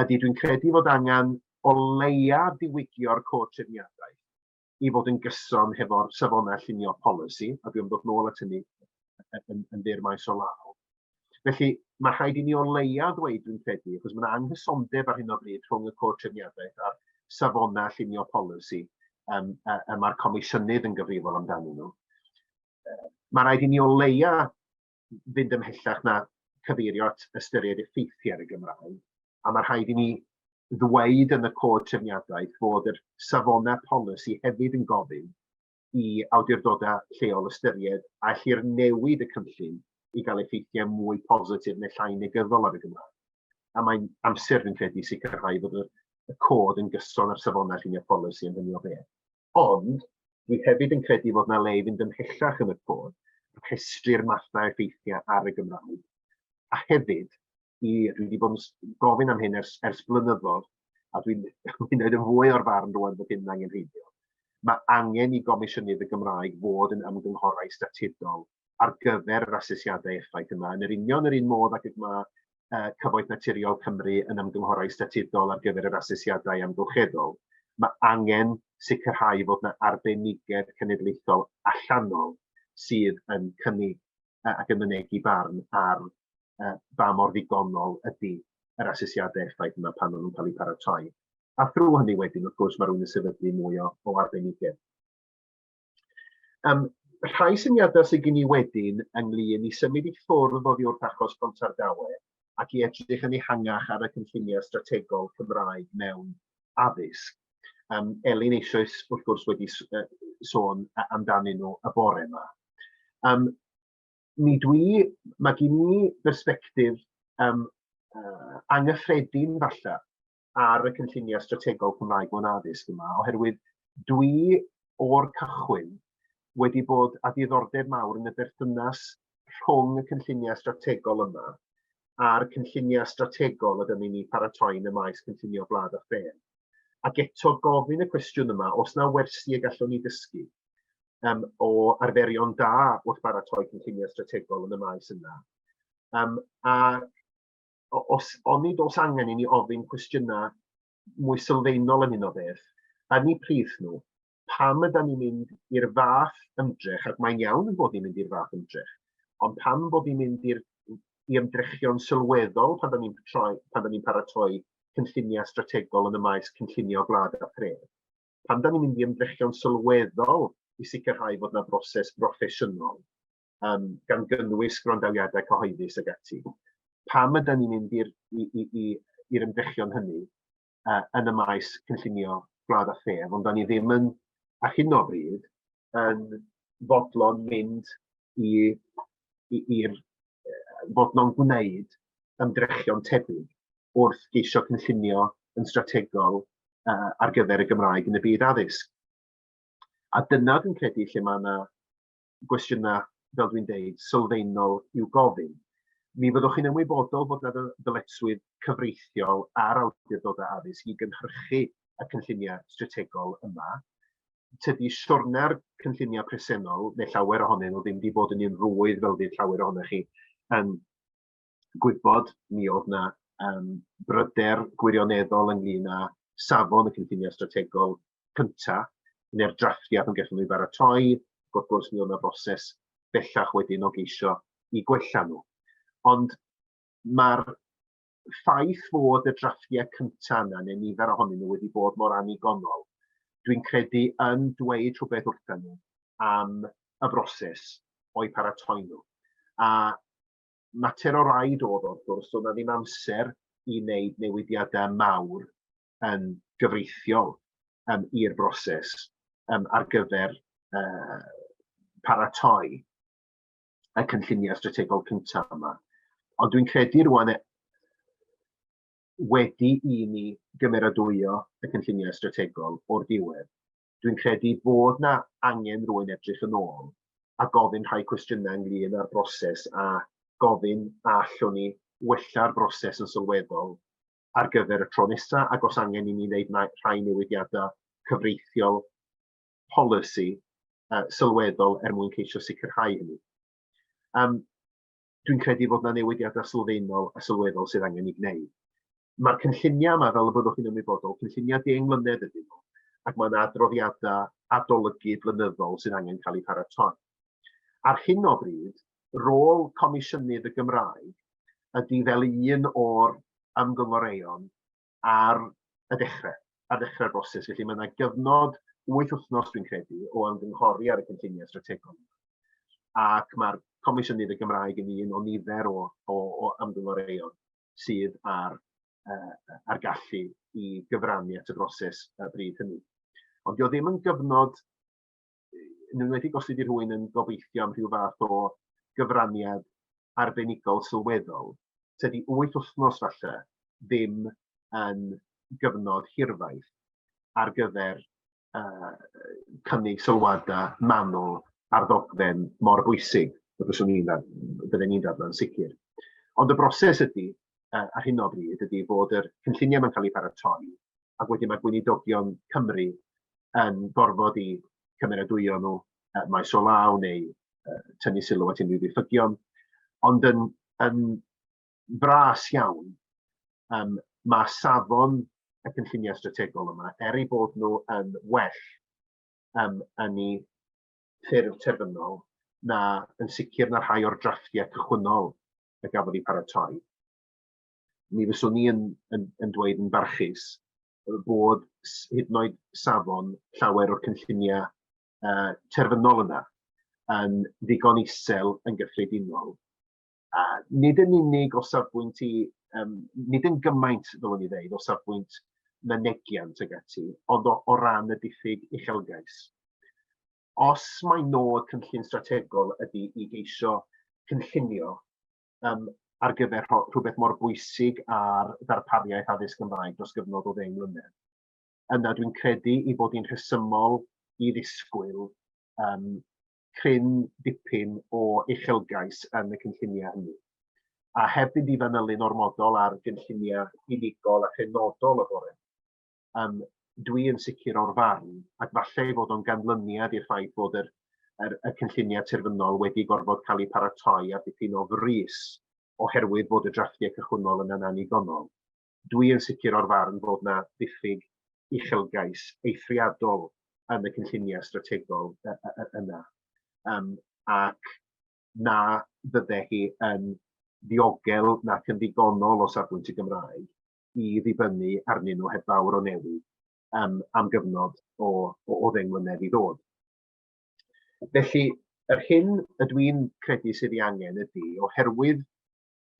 ydy dwi'n credu fod angen o leia diwygio'r cod trefniadaeth i fod yn gyson hefo'r safonau llunio polisi, a dwi'n dod nôl at hynny yn ddir maes o law. Felly, mae rhaid i ni o leia ddweud dwi'n credu, achos mae'n anghysondeb ar hyn o bryd rhwng y cod trefniadaeth a'r safonau llunio polisi mae'r Comisiynydd yn gyfrifol amdanyn nhw. Mae rhaid i ni o leia fynd ymhellach na cyfeirio at ystyried effeithiau ar y Gymraeg, a mae rhaid i ni ddweud yn y cod trefniadaeth fod yr safonau polisi hefyd yn gofyn i awdurdodau lleol ystyried a allu'r newid y cynllun i gael effeithiau mwy positif neu llai negyddol ar y Gymraeg. A mae'n amser fi'n credu sicrhau fod y cod yn gyson ar safonau llunio polisi yn hynny o beth. Ond, dwi hefyd yn credu fod yna le i fynd ymhellach yn y cod, rhestru'r mathau effeithiau ar y Gymraeg. A hefyd, dwi wedi bod yn gofyn am hyn ers blynyddoedd, a dwi'n gwneud yn fwy o'r farn rwan bod hyn angen rhywbeth. Mae angen i Gomisiynydd y Gymraeg fod yn ymgynghorau statudol ar gyfer yr asesiadau effaith yma, yn yr union yr un modd ac mae Cyfoeth Naturiol Cymru yn ymgynghorau statudol ar gyfer yr asesiadau amgylcheddol. Mae angen sicrhau fod yna arbenigedd cenedlaethol allanol sydd yn cynnig ac yn mynegu barn ar ba mor ddigonol ydy yr asesiadau effaith yma pan nhw'n cael eu paratoi. A thrwy hynny wedyn, wrth gwrs, mae rhywun yn sefydlu mwy o arbenigedd. Rhai syniadau sydd gen i wedyn ynglyn i symud i ffwrdd oddi wrth achos Pontardawau ac i edrych yn ehangach ar y cynlluniau strategol Cymraeg mewn addysg. Elin eisoes, wrth gwrs, wedi sôn amdanyn nhw y bore yma. Mae gen i bersbectif anghyffredin falle ar y cynlluniau strategol Cymraeg mewn addysg yma, oherwydd dwi o'r cychwyn wedi bod a diddordeb mawr yn y berthynas rhwng y cynlluniau strategol yma a'r cynlluniau strategol ydym ni'n paratoi yn y maes cynllunio Gwlad a Phren. Ac eto gofyn y cwestiwn yma, os na wersi y gallwn ni dysgu o arferion da wrth baratoi cynlluniau strategol yn y maes yna. Onid oes angen i ni ofyn cwestiynau mwy sylfaenol yn hyn o beth, a ni prif nhw, pam ydym ni'n mynd i'r fath ymdrech, ac mae'n iawn yn bod ni'n mynd i'r fath ymdrech, ond pam bod ni'n mynd i ymdrechion sylweddol pan ydym ni'n paratoi cynlluniau strategol yn y maes cynllunio Gwlad a Phren. Pam ydym ni'n mynd i ymdrechion sylweddol i sicrhau fod yna broses broffesiynol gan gynnwys grondawiadau cyhoeddus ag ati. Pam ydym ni'n mynd i'r ymdrechion hynny yn y maes cynllunio Gwlad a Phren, ond da ni ddim yn, a hyn o bryd, yn fodlon mynd fodlon gwneud ymdrechion tebyg wrth geisio cynllunio yn strategol ar gyfer y Gymraeg yn y byd addysg. A dyna dwi'n credu lle mae yna gwestiynau, fel dwi'n deud, sylfaenol i'w gofyn. Mi fyddwch chi'n ymwybodol bod yna ddyletswydd cyfreithiol ar awdurdodau addysg i gynhyrchu y cynlluniau strategol yma. Tydi siwrna'r cynlluniau presennol, neu llawer ohonyn nhw ddim wedi bod yn un rwydd fel fydd llawer ohonych chi yn gwybod, mi oedd yna bryder gwirioneddol ynglyn â safon y cynlluniau strategol cyntaf, neu'r drafftiad yn gallwn nhw baratoi, wrth gwrs mi oedd yna broses bellach wedyn o geisio i gwella nhw. Ond mae'r ffaith fod y drafftiau cyntaf yna, neu nifer ohonyn nhw wedi bod mor anigonol, dwi'n credu yn dweud rhywbeth wrthyn nhw am y broses o'i paratoi nhw. A mater o raid oedd wrth gwrs, oedd yna ddim amser i wneud newidiadau mawr yn gyfreithiol i'r broses ar gyfer paratoi y cynlluniau strategol cyntaf yma. Ond dwi'n credu rwan wedi i ni gymeradwyo y cynlluniau strategol o'r diwedd, Dwi'n credu bod na angen rhywun edrych yn ôl a gofyn rhai cwestiynau ynglyn â'r broses a gofyn a allwn ni wella'r broses yn sylweddol ar gyfer y tro nesaf ac os angen i ni wneud rhai newidiadau cyfreithiol polisi sylweddol mwyn ceisio sicrhau hynny. Dwi'n credu bod yna newidiadau sylfaenol a sylweddol sydd angen ei gwneud. Mae'r cynlluniau yma, fel y byddwch chi'n ymwybodol, cynlluniau 10 mlynedd ydyn nhw, ac mae yna adroddiadau adolygu blynyddol sydd angen cael eu paratoi. Ar hyn o bryd, rôl Comisiynydd y Gymraeg ydy fel un o'r ymgynghoreion ar y dechrau'r broses. Felly mae yna gyfnod 8 wythnos dwi'n credu o ymgynghori ar y cynlluniau strategol. Ac mae'r Comisiynydd y Gymraeg yn un o nifer o ymgynghorion sydd ar gallu i gyfrannu at y broses bryd hynny. Ond dio ddim yn gyfnod, yn enwedig os ydy rhywun yn gobeithio am rhyw fath o gyfraniad arbenigol sylweddol, tydi 8 wythnos falle ddim yn gyfnod hirfaeth ar gyfer cynnig sylwadau manwl ar ddogfen mor bwysig, bydden ni'n dadla'n sicr. Ond y broses ydy, ar hyn o bryd, ydy bod yr cynlluniau yn cael eu paratoi, ac wedyn mae gweinidogion Cymru yn gorfod i cymeradwyo nhw maes o law neu tynnu sylw at unrhyw ddiffygion. Ond yn fras iawn, mae safon y cynlluniau strategol yma, ei bod nhw yn well yn ei ffurf terfynol, na yn sicr na rhai o'r drafftiau cychwynnol y gafodd eu paratoi. Mi fyswn ni yn dweud yn barchus bod hyd yn oed safon llawer o'r cynlluniau terfynol yna yn ddigon isel yn gyffredinol. Nid yn unig o safbwynt nid yn gymaint, ddylwn i ddeud, o safbwynt mynegiant ag ati, ond o ran y diffyg uchelgais. Os mae nod cynllun strategol ydy i geisio cynllunio ar gyfer rhywbeth mor bwysig ar ddarpariaeth addysg Gymraeg dros gyfnod o 10 mlynedd, yna dwi'n credu i bod hi'n rhesymol i ddisgwyl cryn dipyn o uchelgais yn y cynlluniau hynny. A heb fynd i fanylu'n ormodol ar gynlluniau unigol a phenodol y bore, dwi yn sicr o'r farn, ac falle fod o'n ganlyniad i'r ffaith bod y cynlluniau terfynol wedi gorfod cael eu paratoi ar dipyn o frys oherwydd bod y drafftiau cychwynnol yn annigonol. Dwi yn sicr o'r farn bod yna diffyg uchelgais eithriadol yn y cynlluniau strategol yna. Ac na fydde hi yn ddiogel nac yn ddigonol o safbwynt y Gymraeg i ddibynnu arnyn nhw heb fawr o newid am gyfnod o 10 mlynedd i ddod. Felly, yr hyn ydw i'n credu sydd ei angen ydy, oherwydd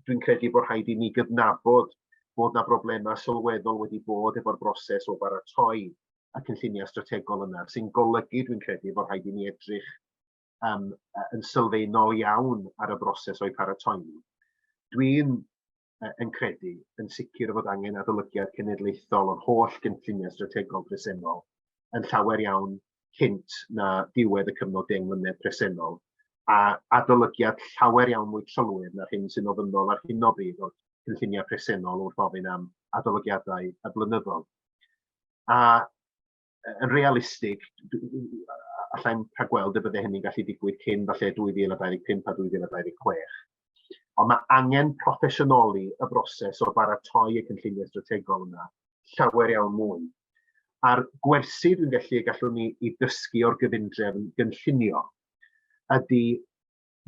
dwi'n credu bod rhaid i ni gydnabod bod yna broblemau sylweddol wedi bod efo'r broses o baratoi y cynlluniau strategol yna, sy'n golygu dwi'n credu bod rhaid i ni edrych yn sylfaenol iawn ar y broses o'i paratoi nhw. Dwi'n yn credu yn sicr fod angen adolygiad cenedlaethol o'r holl gynlluniau strategol presennol yn llawer iawn cynt na diwedd y cyfnod 10 mlynedd presennol, a adolygiad llawer iawn mwy trylwyr na'r hyn sy'n ofynnol ar hyn o bryd o'r cynlluniau presennol wrth ofyn am adolygiadau y blynyddol. A yn realistig, allai'n rhagweld y bydde hynny'n gallu digwydd cyn falle 2025 a 2026. Ond mae angen proffesiynoli y broses o baratoi y cynlluniau strategol yna llawer iawn mwy. A'r gwersi dwi'n gallwn ni i dysgu o'r gyfundrefn gynllunio ydy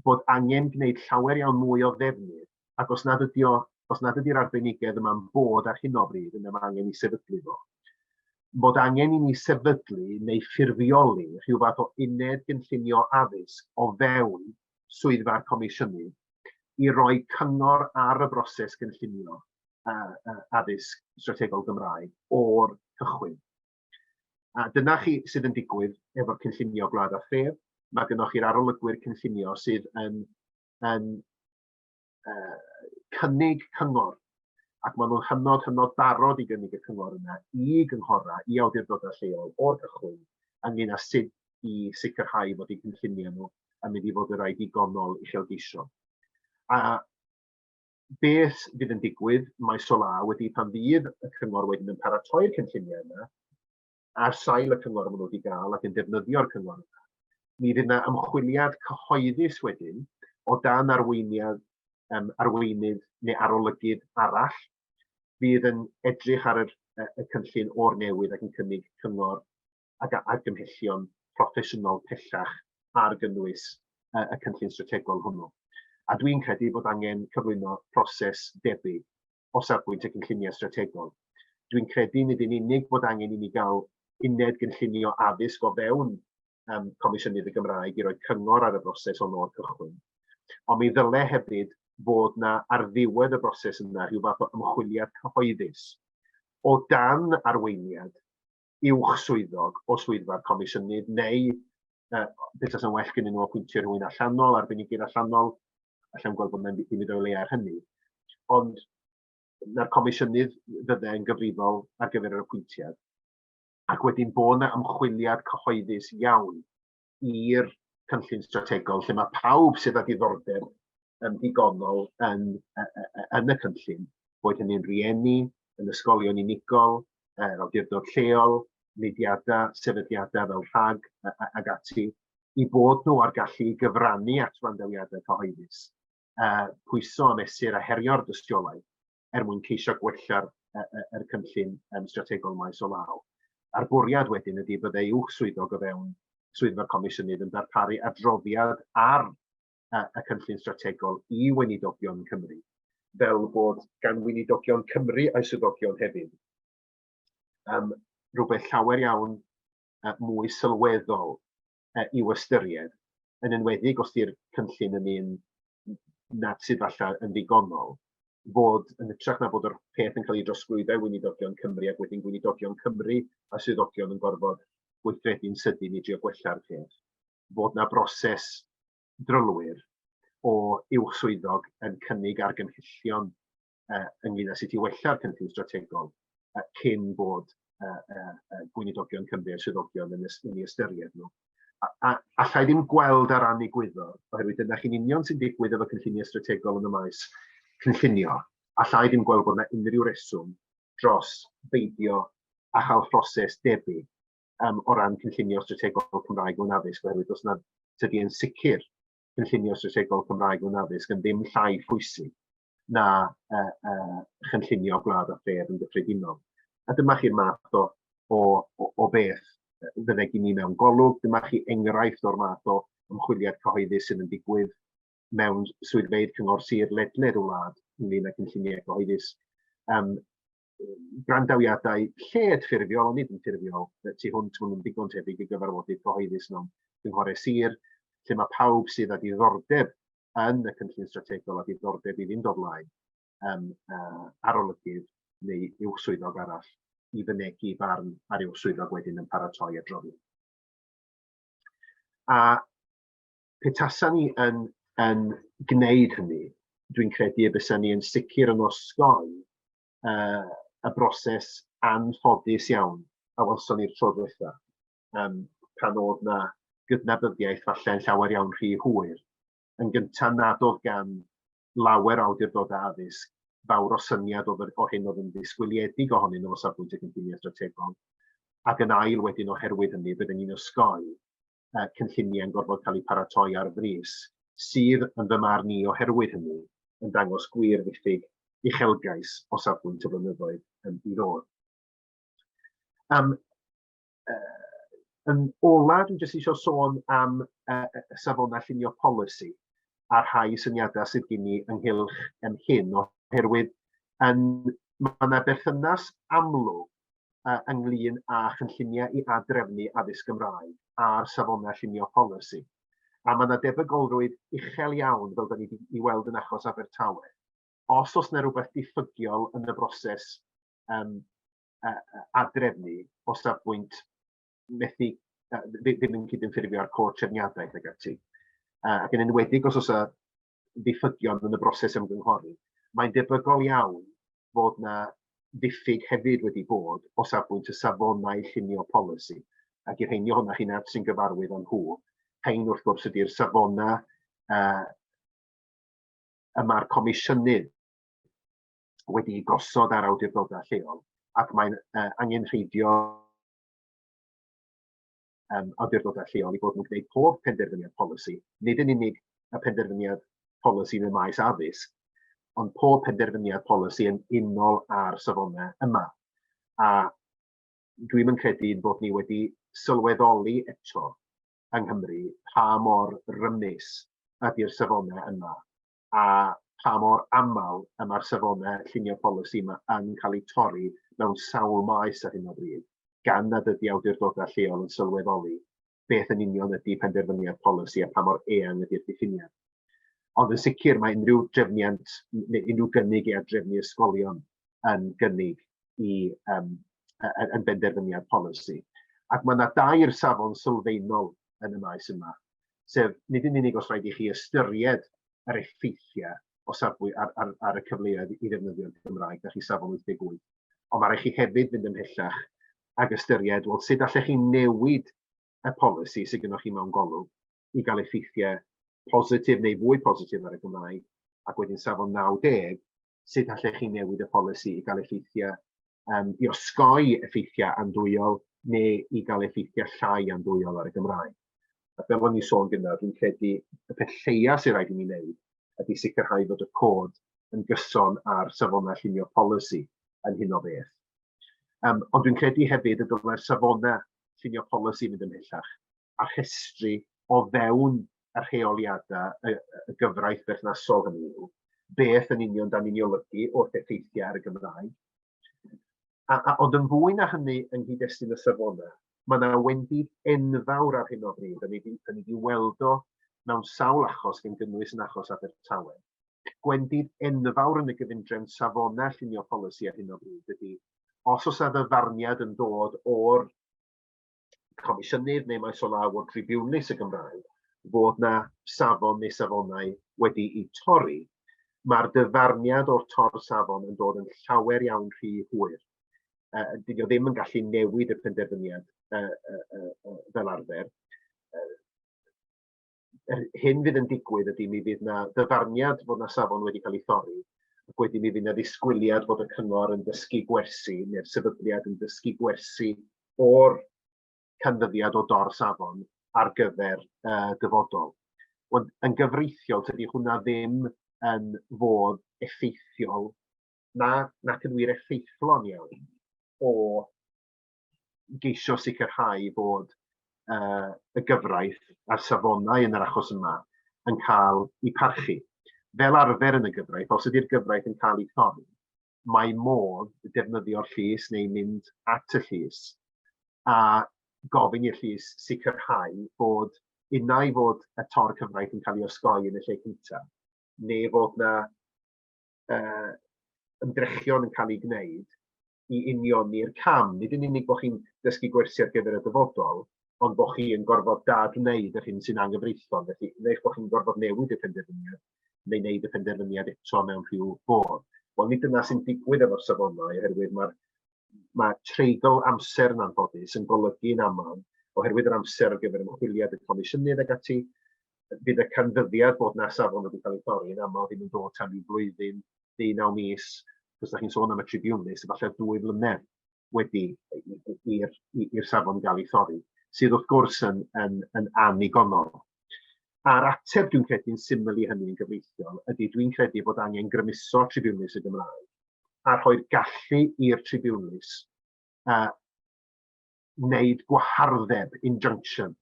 bod angen gwneud llawer iawn mwy o ddefnydd, ac os nad ydy'r arbenigedd yma'n bod ar hyn o bryd, yna mae angen i sefydlu fo. Bod angen i ni sefydlu neu ffurfioli rhyw fath o uned gynllunio addysg o fewn swyddfa'r Comisiynydd i roi cyngor ar y broses gynllunio addysg strategol Gymraeg o'r cychwyn. A dyna chi sydd yn digwydd efo'r cynllunio Gwlad a Phref. Mae gennych chi'r arolygwyr cynllunio sydd yn cynnig cyngor, ac maen nhw'n hynod barod i gynnig y cyngor yna i gynghora, i Awdurdodau Lleol o'r cychwyn, ynglyn â sut i sicrhau fod eu cynllunio nhw yn mynd i fod y rai digonol uchelgeisio. A beth fydd yn digwydd maes o law wedi pan fydd y cyngor wedyn yn paratoi'r cynlluniau yna, ar sail y cyngor maen nhw wedi gael ac yn defnyddio'r cyngor yna, mi fydd yna ymchwiliad cyhoeddus wedyn o dan arweinydd neu arolygydd arall fydd yn edrych ar y cynllun o'r newydd ac yn cynnig cyngor ac argymhellion proffesiynol pellach ar gynnwys y cynllun strategol hwnnw. A dwi'n credu bod angen cyflwyno proses debyg o safbwynt y cynlluniau strategol. Dwi'n credu nid yn unig bod angen i ni gael uned gynllunio addysg o fewn Comisiynydd y Gymraeg i roi cyngor ar y broses o'n o'r cychwyn. Ond mi ddyle hefyd bod na ar ddiwedd y broses yna rhyw fath o ymchwiliad cyhoeddus o dan arweiniad uwch swyddog o swyddfa'r Comisiynydd neu beth yn well gyda nhw apwyntio rhywun allanol, arbenigwyr allanol, allan gweld bod yna'n ddim i ddweud ar hynny. Ond na'r Comisiynydd fydde yn gyfrifol ar gyfer yr apwyntiad. Ac wedyn bod yna ymchwiliad cyhoeddus iawn i'r cynllun strategol, lle mae pawb sydd â diddordeb digonol yn y cynllun, boed hynny'n rieni, yn ysgolion unigol, awdurdod lleol, mudiadau, sefydliadau fel RhAG ac ati, i bod nhw ar gallu gyfrannu at wrandawiadau cyhoeddus, pwyso a mesur a herio'r dystiolaeth mwyn ceisio gwella'r cynllun strategol maes o law. A'r bwriad wedyn ydy byddai uwch swyddog o fewn swyddfa'r Comisiynydd yn darparu adroddiad ar y cynllun strategol i weinidogion Cymru, fel bod gan weinidogion Cymru a'i swyddogion hefyd rhywbeth llawer iawn mwy sylweddol i'w ystyried, yn enwedig os ydy'r cynllun yn un nad sydd falle yn ddigonol, bod yn hytrach na bod yr peth yn cael ei drosglwyddo i weinidogion Cymru ac wedyn weinidogion Cymru a swyddogion yn gorfod gweithredu'n sydyn i drio gwella'r peth. Bod na broses drylwyr o uwch swyddog yn cynnig argymhellion ynglyn â sut i wella'r cynllun strategol cyn bod gweinidogion Cymru a swyddogion yn ei ystyried nhw. Allai ddim gweld ar ran egwyddor, oherwydd dyna chi'n union sy'n digwydd efo cynlluniau strategol yn y maes cynllunio, allai ddim gweld bod yna unrhyw reswm dros beidio a chael proses debyg o ran cynllunio strategol Cymraeg mewn addysg, oherwydd os nad ydy yn sicr cynllunio strategol Cymraeg mewn addysg yn ddim llai phwysig na chynllunio gwlad a pher yn gyffredinol. A dyma chi'r math o beth fydde gen i mewn golwg, dyma chi enghraifft o'r math o ymchwiliad cyhoeddus sydd yn digwydd mewn swyddfeydd cyngor Sir ledled y wlad ynglyn â cynlluniau cyhoeddus. Grandawiadau lled ffurfiol, ond nid yn ffurfiol, tu hwnt maen nhw'n digon tebyg i gyfarfodydd cyhoeddus mewn cynghorau Sir, lle mae pawb sydd â diddordeb yn y cynllun strategol a diddordeb i ddim dod mlaen arolygydd neu uwch swyddog arall i fynegu barn ar uwch swyddog wedyn yn paratoi adroddiad. A petasan ni yn gwneud hynny, dwi'n credu y bysan ni yn sicr yn osgoi y broses anffodus iawn a welson ni'r tro diwetha, pan oedd na gydnabyddiaeth falle'n llawer iawn rhy hwyr. Yn gyntaf nad oedd gan lawer o awdurdodau addysg fawr o syniad o hyn oedd yn ddisgwyliedig ohonyn nhw o safbwynt y cynlluniau strategol, ac yn ail wedyn oherwydd hynny bydden ni'n osgoi cynlluniau yn gorfod cael eu paratoi ar frys, sydd yn fy marn ni oherwydd hynny yn dangos gwir ddiffyg uchelgais o safbwynt y blynyddoedd i ddod. Yn ola, dwi'n jyst eisiau sôn am safonau llunio polisi a rhai syniadau sydd gen i ynghylch hyn, oherwydd mae yna berthynas amlwg ynglyn â chynlluniau i adrefnu addysg Gymraeg a'r safonau llunio polisi. A mae yna debygolrwydd uchel iawn, fel da ni wedi weld yn achos Abertawe. Os oes yna rhywbeth diffygiol yn y broses adrefnu o safbwynt methu ddim yn cydymffurfio ar cod trefniadaeth ag ati. Ac yn enwedig os oes y diffygion yn y broses ymgynghori, mae'n debygol iawn fod yna ddiffyg hefyd wedi bod o safbwynt y safonau llunio polisi. ac i'r rheini ohonoch chi nad sy'n gyfarwydd o'n nhw, hein wrth gwrs ydy'r safona yma'r comisiynydd wedi gosod ar awdurdodau lleol, ac mae'n angenrheidio awdurdodau lleol i bod yn gwneud pob penderfyniad polisi, nid yn unig y penderfyniad polisi yn y maes addysg, ond pob penderfyniad polisi yn unol ar safonau yma. A dwi'n credu bod ni wedi sylweddoli eto yng Nghymru pa mor rymus ydy'r safonau yma, a pa mor aml yma'r safonau llunio polisi yma yn cael eu torri mewn sawl maes ar hyn o bryd, gan nad ydy awdurdodau lleol yn sylweddoli beth yn union ydy penderfyniad polisi a pa mor eang ydy'r diffiniad. Ond yn sicr mae unrhyw drefniant, neu unrhyw gynnig i adrefnu ysgolion yn gynnig yn benderfyniad polisi. Ac mae yna dair safon sylfaenol yn y maes yma, sef nid yn unig os rhaid i chi ystyried yr effeithiau o safbwy ar y cyfleoedd i ddefnyddio'r Gymraeg, da chi safon 88, ond mae rhaid chi hefyd fynd ymhellach ag ystyried, wel, sut allech chi newid y polisi sydd gennych chi mewn golwg i gael effeithiau positif neu fwy positif ar y Gymraeg, ac wedyn safon 90, sut allech chi newid y polisi i gael effeithiau, i osgoi effeithiau andwyol neu i gael effeithiau llai andwyol ar y Gymraeg. A fel o'n i sôn gyda, dwi'n credu y peth lleia sy'n rhaid i ni wneud ydy sicrhau fod y cod yn gyson ar safonau llunio polisi yn hyn o beth. Ond dwi'n credu hefyd y dylai'r safonau llunio polisi mynd ymhellach a rhestru o fewn y rheoliadau y gyfraith berthnasol hynny yw, beth yn union dan ni'n olygu wrth effeithiau ar y Gymraeg. Ond yn fwy na hynny yng nghyd-destun y safonau, mae yna wendid enfawr ar hyn o bryd. Da ni wedi weld o mewn sawl achos gan gynnwys yn achos Abertawe. Gwendid enfawr yn y gyfundrefn safonau llunio polisi ar hyn o bryd ydy, os oes ddyfarniad yn dod o'r comisiynydd neu maes o law o'r tribiwnlys y Gymraeg, fod na safon neu safonau wedi eu torri, mae'r dyfarniad o'r tor safon yn dod yn llawer iawn rhy hwyr. Dyn nhw ddim yn gallu newid y penderfyniad fel arfer. Hyn fydd yn digwydd ydy mi fydd na ddyfarniad fod na safon wedi cael ei thorri, ac wedyn mi fydd na ddisgwyliad bod y cyngor yn dysgu gwersi, neu'r sefydliad yn dysgu gwersi o'r canfyddiad o dor safon ar gyfer dyfodol. Yn gyfreithiol, tydi hwnna ddim yn fod effeithiol nac yn wir effeithlon iawn o geisio sicrhau bod y gyfraith a'r safonau yn yr achos yma yn cael eu parchu. Fel arfer yn y gyfraith, os ydy'r gyfraith yn cael ei thorri, mae modd defnyddio'r llys neu mynd at y llys a gofyn i'r llys sicrhau bod unai fod y tor cyfraith yn cael ei osgoi yn y lle cyntaf, neu fod na ymdrechion yn cael ei gwneud i unioni'r cam. Nid yn unig bod chi'n dysgu gwersi ar gyfer y dyfodol, ond bod chi yn gorfod dadwneud yr hyn sy'n anghyfreithlon. Felly, neu bod chi'n gorfod newid y penderfyniad, neu wneud y penderfyniad eto mewn rhyw fodd. Wel, nid yna sy'n digwydd efo'r safonau, oherwydd mae treigl amser yn anffodus yn golygu'n aml, oherwydd yr amser ar gyfer ymchwiliad y comisiynydd ag ati, bydd y canfyddiad bod na safon wedi cael ei thorri yn aml ddim yn dod tan i blwyddyn, 19 mis, cos da chi'n sôn am y tribiwnlys, efallai 2 flynedd wedi i'r safon gael ei thorri, sydd wrth gwrs yn anigonol. A'r ateb dwi'n credu'n syml i hynny yn gyfreithiol ydy dwi'n credu bod angen grymuso tribiwnlys y Gymraeg a rhoi'r gallu i'r tribiwnlys wneud gwahardeb, injunction,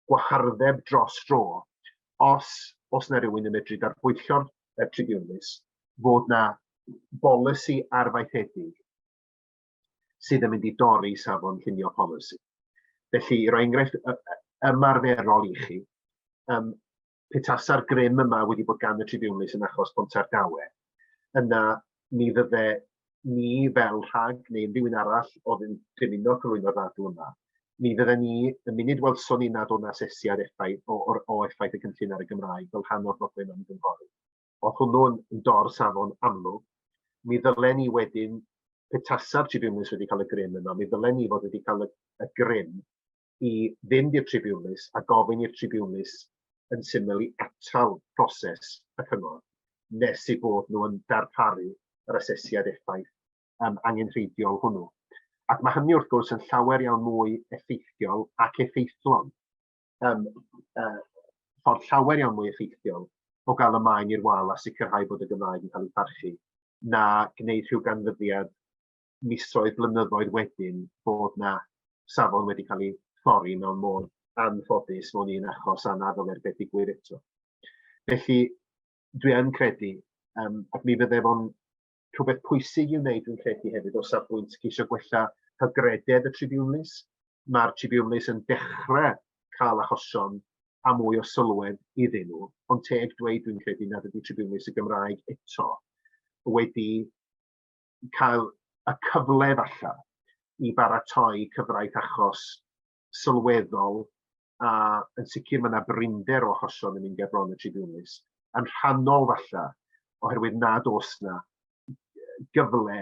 gwahardeb dros dro, os na rhywun yn medru darbwyllo'r tribiwnlys, fod na bolisi arfaethedig sydd yn mynd i dorri safon llunio polisi. Felly, roi enghraifft ymarferol i chi, petasa'r grym yma wedi bod gan y tribiwnlys yn achos Pontardawe, yna mi fydde ni fel RhAG neu unrhyw un arall oedd yn dymuno cyflwyno'r ddadl yma, mi fydde ni, yn munud welson ni nad o'n asesiad o effaith y cynllun ar y Gymraeg fel rhan o'r broblem am gynghori. Oedd hwnnw'n dor safon amlwg, mi ddylen ni wedyn, petasa'r tribiwnlys wedi cael y grym yma, mi ddylen ni fod wedi cael y grym i fynd i'r tribiwnlys a gofyn i'r tribiwnlys yn syml i atal proses y cyngor, nes i bod nhw yn darparu yr asesiad effaith angenrheidiol hwnnw. Ac mae hynny wrth gwrs yn llawer iawn mwy effeithiol ac effeithlon. Ffordd llawer iawn mwy effeithiol o gael y maen i'r wal a sicrhau bod y Gymraeg yn cael ei parchu, na gwneud rhyw ganfyddiad misoedd, blynyddoedd wedyn bod na safon wedi cael ei thorri mewn modd anffodus mewn un achos anodd o'r beth digwydd eto. Felly, dwi yn credu, ac mi fydde fo'n rhywbeth pwysig i'w wneud dwi'n credu hefyd o safbwynt ceisio gwella hygrededd y tribiwnlys. Mae'r tribiwnlys yn dechrau cael achosion a mwy o sylwedd iddyn nhw, ond teg dweud dwi'n credu nad ydy tribiwnlys y Gymraeg eto wedi cael y cyfle falle i baratoi cyfraith achos sylweddol a yn sicr mae yna brinder o achosion yn mynd ger bron y tribiwnlys. Yn rhannol falle oherwydd nad oes na gyfle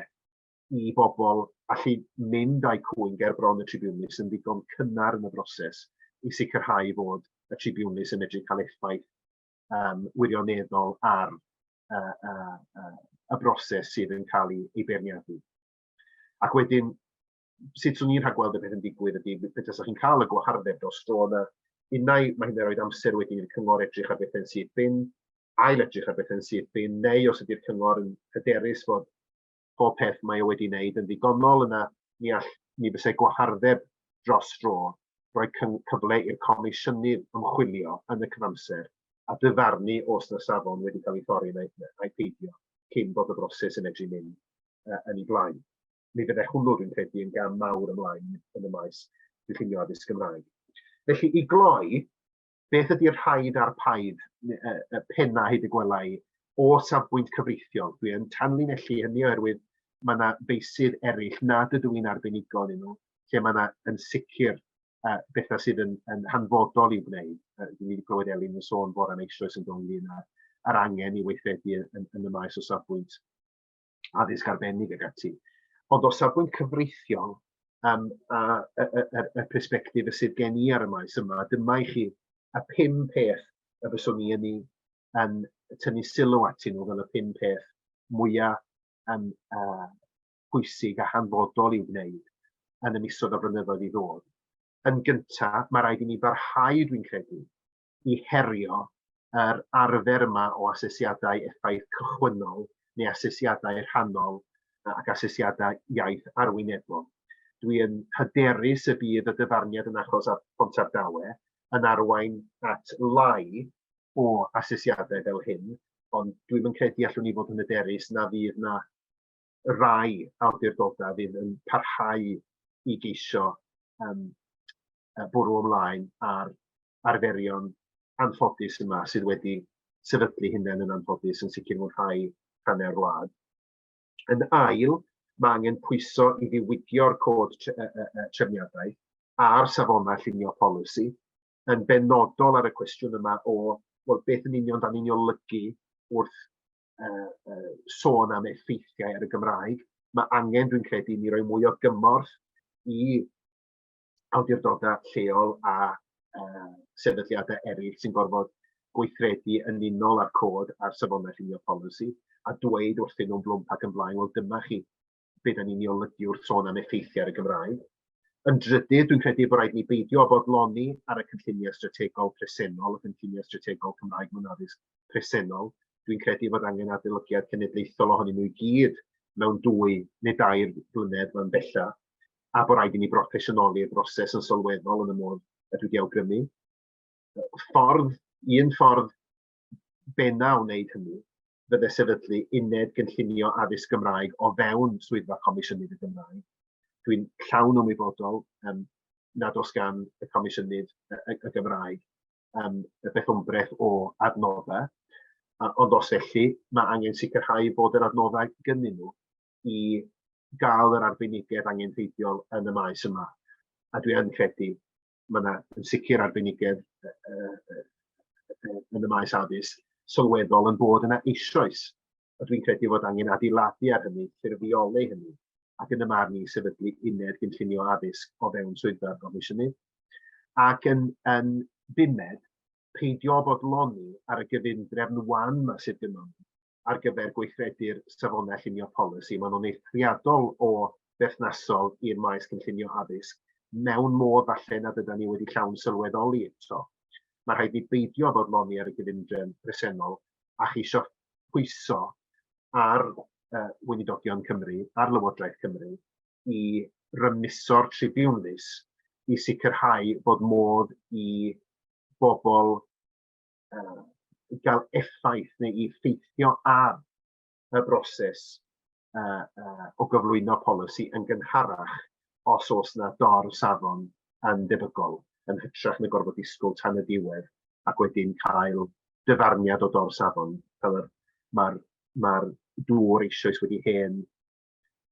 i bobl allu mynd â'u cwyn ger bron y tribiwnlys yn ddigon cynnar yn y broses i sicrhau fod y tribiwnlys yn medru cael effaith wirioneddol ar y broses sydd yn cael ei beirniadu. Ac wedyn, sut swn i'n rhagweld y beth yn digwydd ydy, beth os chi'n cael y gwahardeb dros dro yna, unau mae hynny'n rhoi amser wedyn i'r cyngor edrych ar beth yn sydd bin, ail edrych ar beth yn sydd bin, neu os ydy'r cyngor yn hyderus fod pob peth mae o wedi wneud yn ddigonol yna, mi fysai gwahardeb dros dro, rhoi cyfle i'r comisiynydd ymchwilio yn y cyfamser a dyfarnu os na safon wedi cael ei thorri neu peidio cyn bod y broses yn edrych mynd yn ei blaen. Mi fydde hwnnw dwi'n credu yn gam mawr ymlaen yn y maes gynllunio addysg Gymraeg. Felly i gloi, beth ydy'r rhaid a'r paid y penna hyd y gwelai o safbwynt cyfreithiol? Dwi yn tanlinellu hynny oherwydd mae yna feisydd eraill nad ydw i'n arbenigo yn nhw, lle mae yna yn sicr bethau sydd yn hanfodol i'w gwneud. Dwi'n wedi clywed Elin yn sôn fod am eisoes yn ddonglun ar angen i weithredu yn y maes o safbwynt addysg arbennig ag ati. Ond o safbwynt cyfreithiol y persbectif sydd gen i ar y maes yma, dyma i chi y 5 peth y fyswn i yn tynnu sylw atyn nhw fel y 5 peth mwyaf pwysig a hanfodol i'w wneud yn y misoedd o blynyddoedd i ddod. Yn gyntaf, mae rhaid i ni barhau, dwi'n credu, i herio yr arfer yma o asesiadau effaith cychwynnol neu asesiadau rhannol ac asesiadau iaith arwynebol. Dwi'n hyderus y bydd y dyfarniad yn achos ar Phort Talbot yn arwain at lai o asesiadau fel hyn, ond dwi'n credu allwn ni fod yn hyderus na fydd na rai awdurdodau fydd yn parhau i geisio bwrw ymlaen ar arferion anffodus yma sydd wedi sefydlu hunain yn anffodus yn sicr mewn rhai hanner wlad. Yn ail, mae angen pwyso i ddiwygio'r cod trefniadaeth a'r safonau llunio polisi yn benodol ar y cwestiwn yma o beth yn union dan ni'n olygu wrth sôn am effeithiau ar y Gymraeg. Mae angen, dwi'n credu, ni roi mwy o gymorth i awdurdodau lleol a sefydliadau eraill sy'n gorfod gweithredu yn unol ar cod a'r safonau llunio polisi a dweud wrthyn nhw'n blwmp ac yn blaen, wel dyma chi beth yn ni'n olygu wrth sôn am effeithiau ar y Gymraeg. Yn drydydd, dwi'n credu bod rhaid ni beidio o bodloni ar y cynlluniau strategol presennol, y cynlluniau strategol Cymraeg mewn addysg presennol. Dwi'n credu bod angen adolygiad cenedlaethol ohonyn nhw i gyd mewn 2 neu 2 blynedd mewn bella, a bod rhaid i ni broffesiynoli'r broses yn sylweddol yn y modd ydw wedi awgrymu. Un ffordd benna o wneud hynny fydde sefydlu uned gynllunio addysg Gymraeg o fewn swyddfa Comisiynydd y Gymraeg. Dwi'n llawn ymwybodol nad oes gan y Comisiynydd y Gymraeg y bethwmbreth o adnoddau, ond os felly mae angen sicrhau bod yr adnoddau gynnyn nhw i gael yr arbenigedd angenrheidiol yn y maes yma. A dwi yn credu mae yna yn sicr arbenigedd yn y maes addysg sylweddol yn bod yna eisoes. A dwi'n credu fod angen adeiladu ar hynny, ffurfiolu hynny, ac yn y marn i sefydlu uned gynllunio addysg o fewn swyddfa'r Comisiynydd. Ac yn bumed, peidio bodloni ar y gyfundrefn wan yma sydd gyda ni ar gyfer gweithredu'r safonau llunio polisi. Maen nhw'n eithriadol o berthnasol i'r maes gynllunio addysg mewn modd falle nad ydym ni wedi llawn sylweddoli eto. Mae rhaid i beidio bodloni ar y gyfundrefn presennol a cheisio pwyso ar Weinidogion Cymru, ar Lywodraeth Cymru, i rymuso'r tribiwnlys i sicrhau bod modd i bobl gael effaith neu i ffeithio ar y broses o gyflwyno polisi yn gynharach os oes yna safon yn debygol, yn hytrach na gorfod disgwyl tan y diwedd ac wedyn cael dyfarniad o safon, fel mae'r dŵr eisoes wedi hen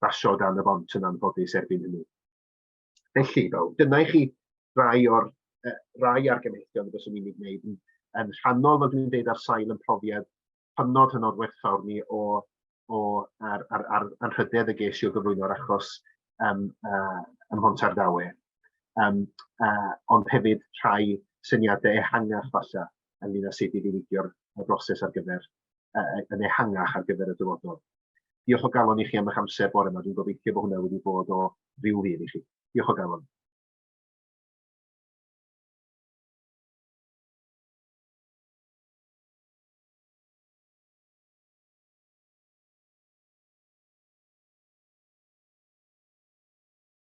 basio dan y bont yn anffodus erbyn hynny. Felly, dyna i chi rai argymellion y byswn i'n ei wneud yn rhannol, fel dwi'n dweud, ar sail yn profiad hynod werthfawr ni ar anrhydedd y ges i o gyflwyno'r achos ym Mhont Ardawe. Ond hefyd rhai syniadau ehangach falle ynglyn â sut i ddiwygio'r broses ar gyfer yn ehangach ar gyfer y dyfodol. Diolch o galon i chi am eich amser bore yma. Dwi'n gobeithio bod hwnna wedi bod o ryw fydd i chi. Diolch o galon.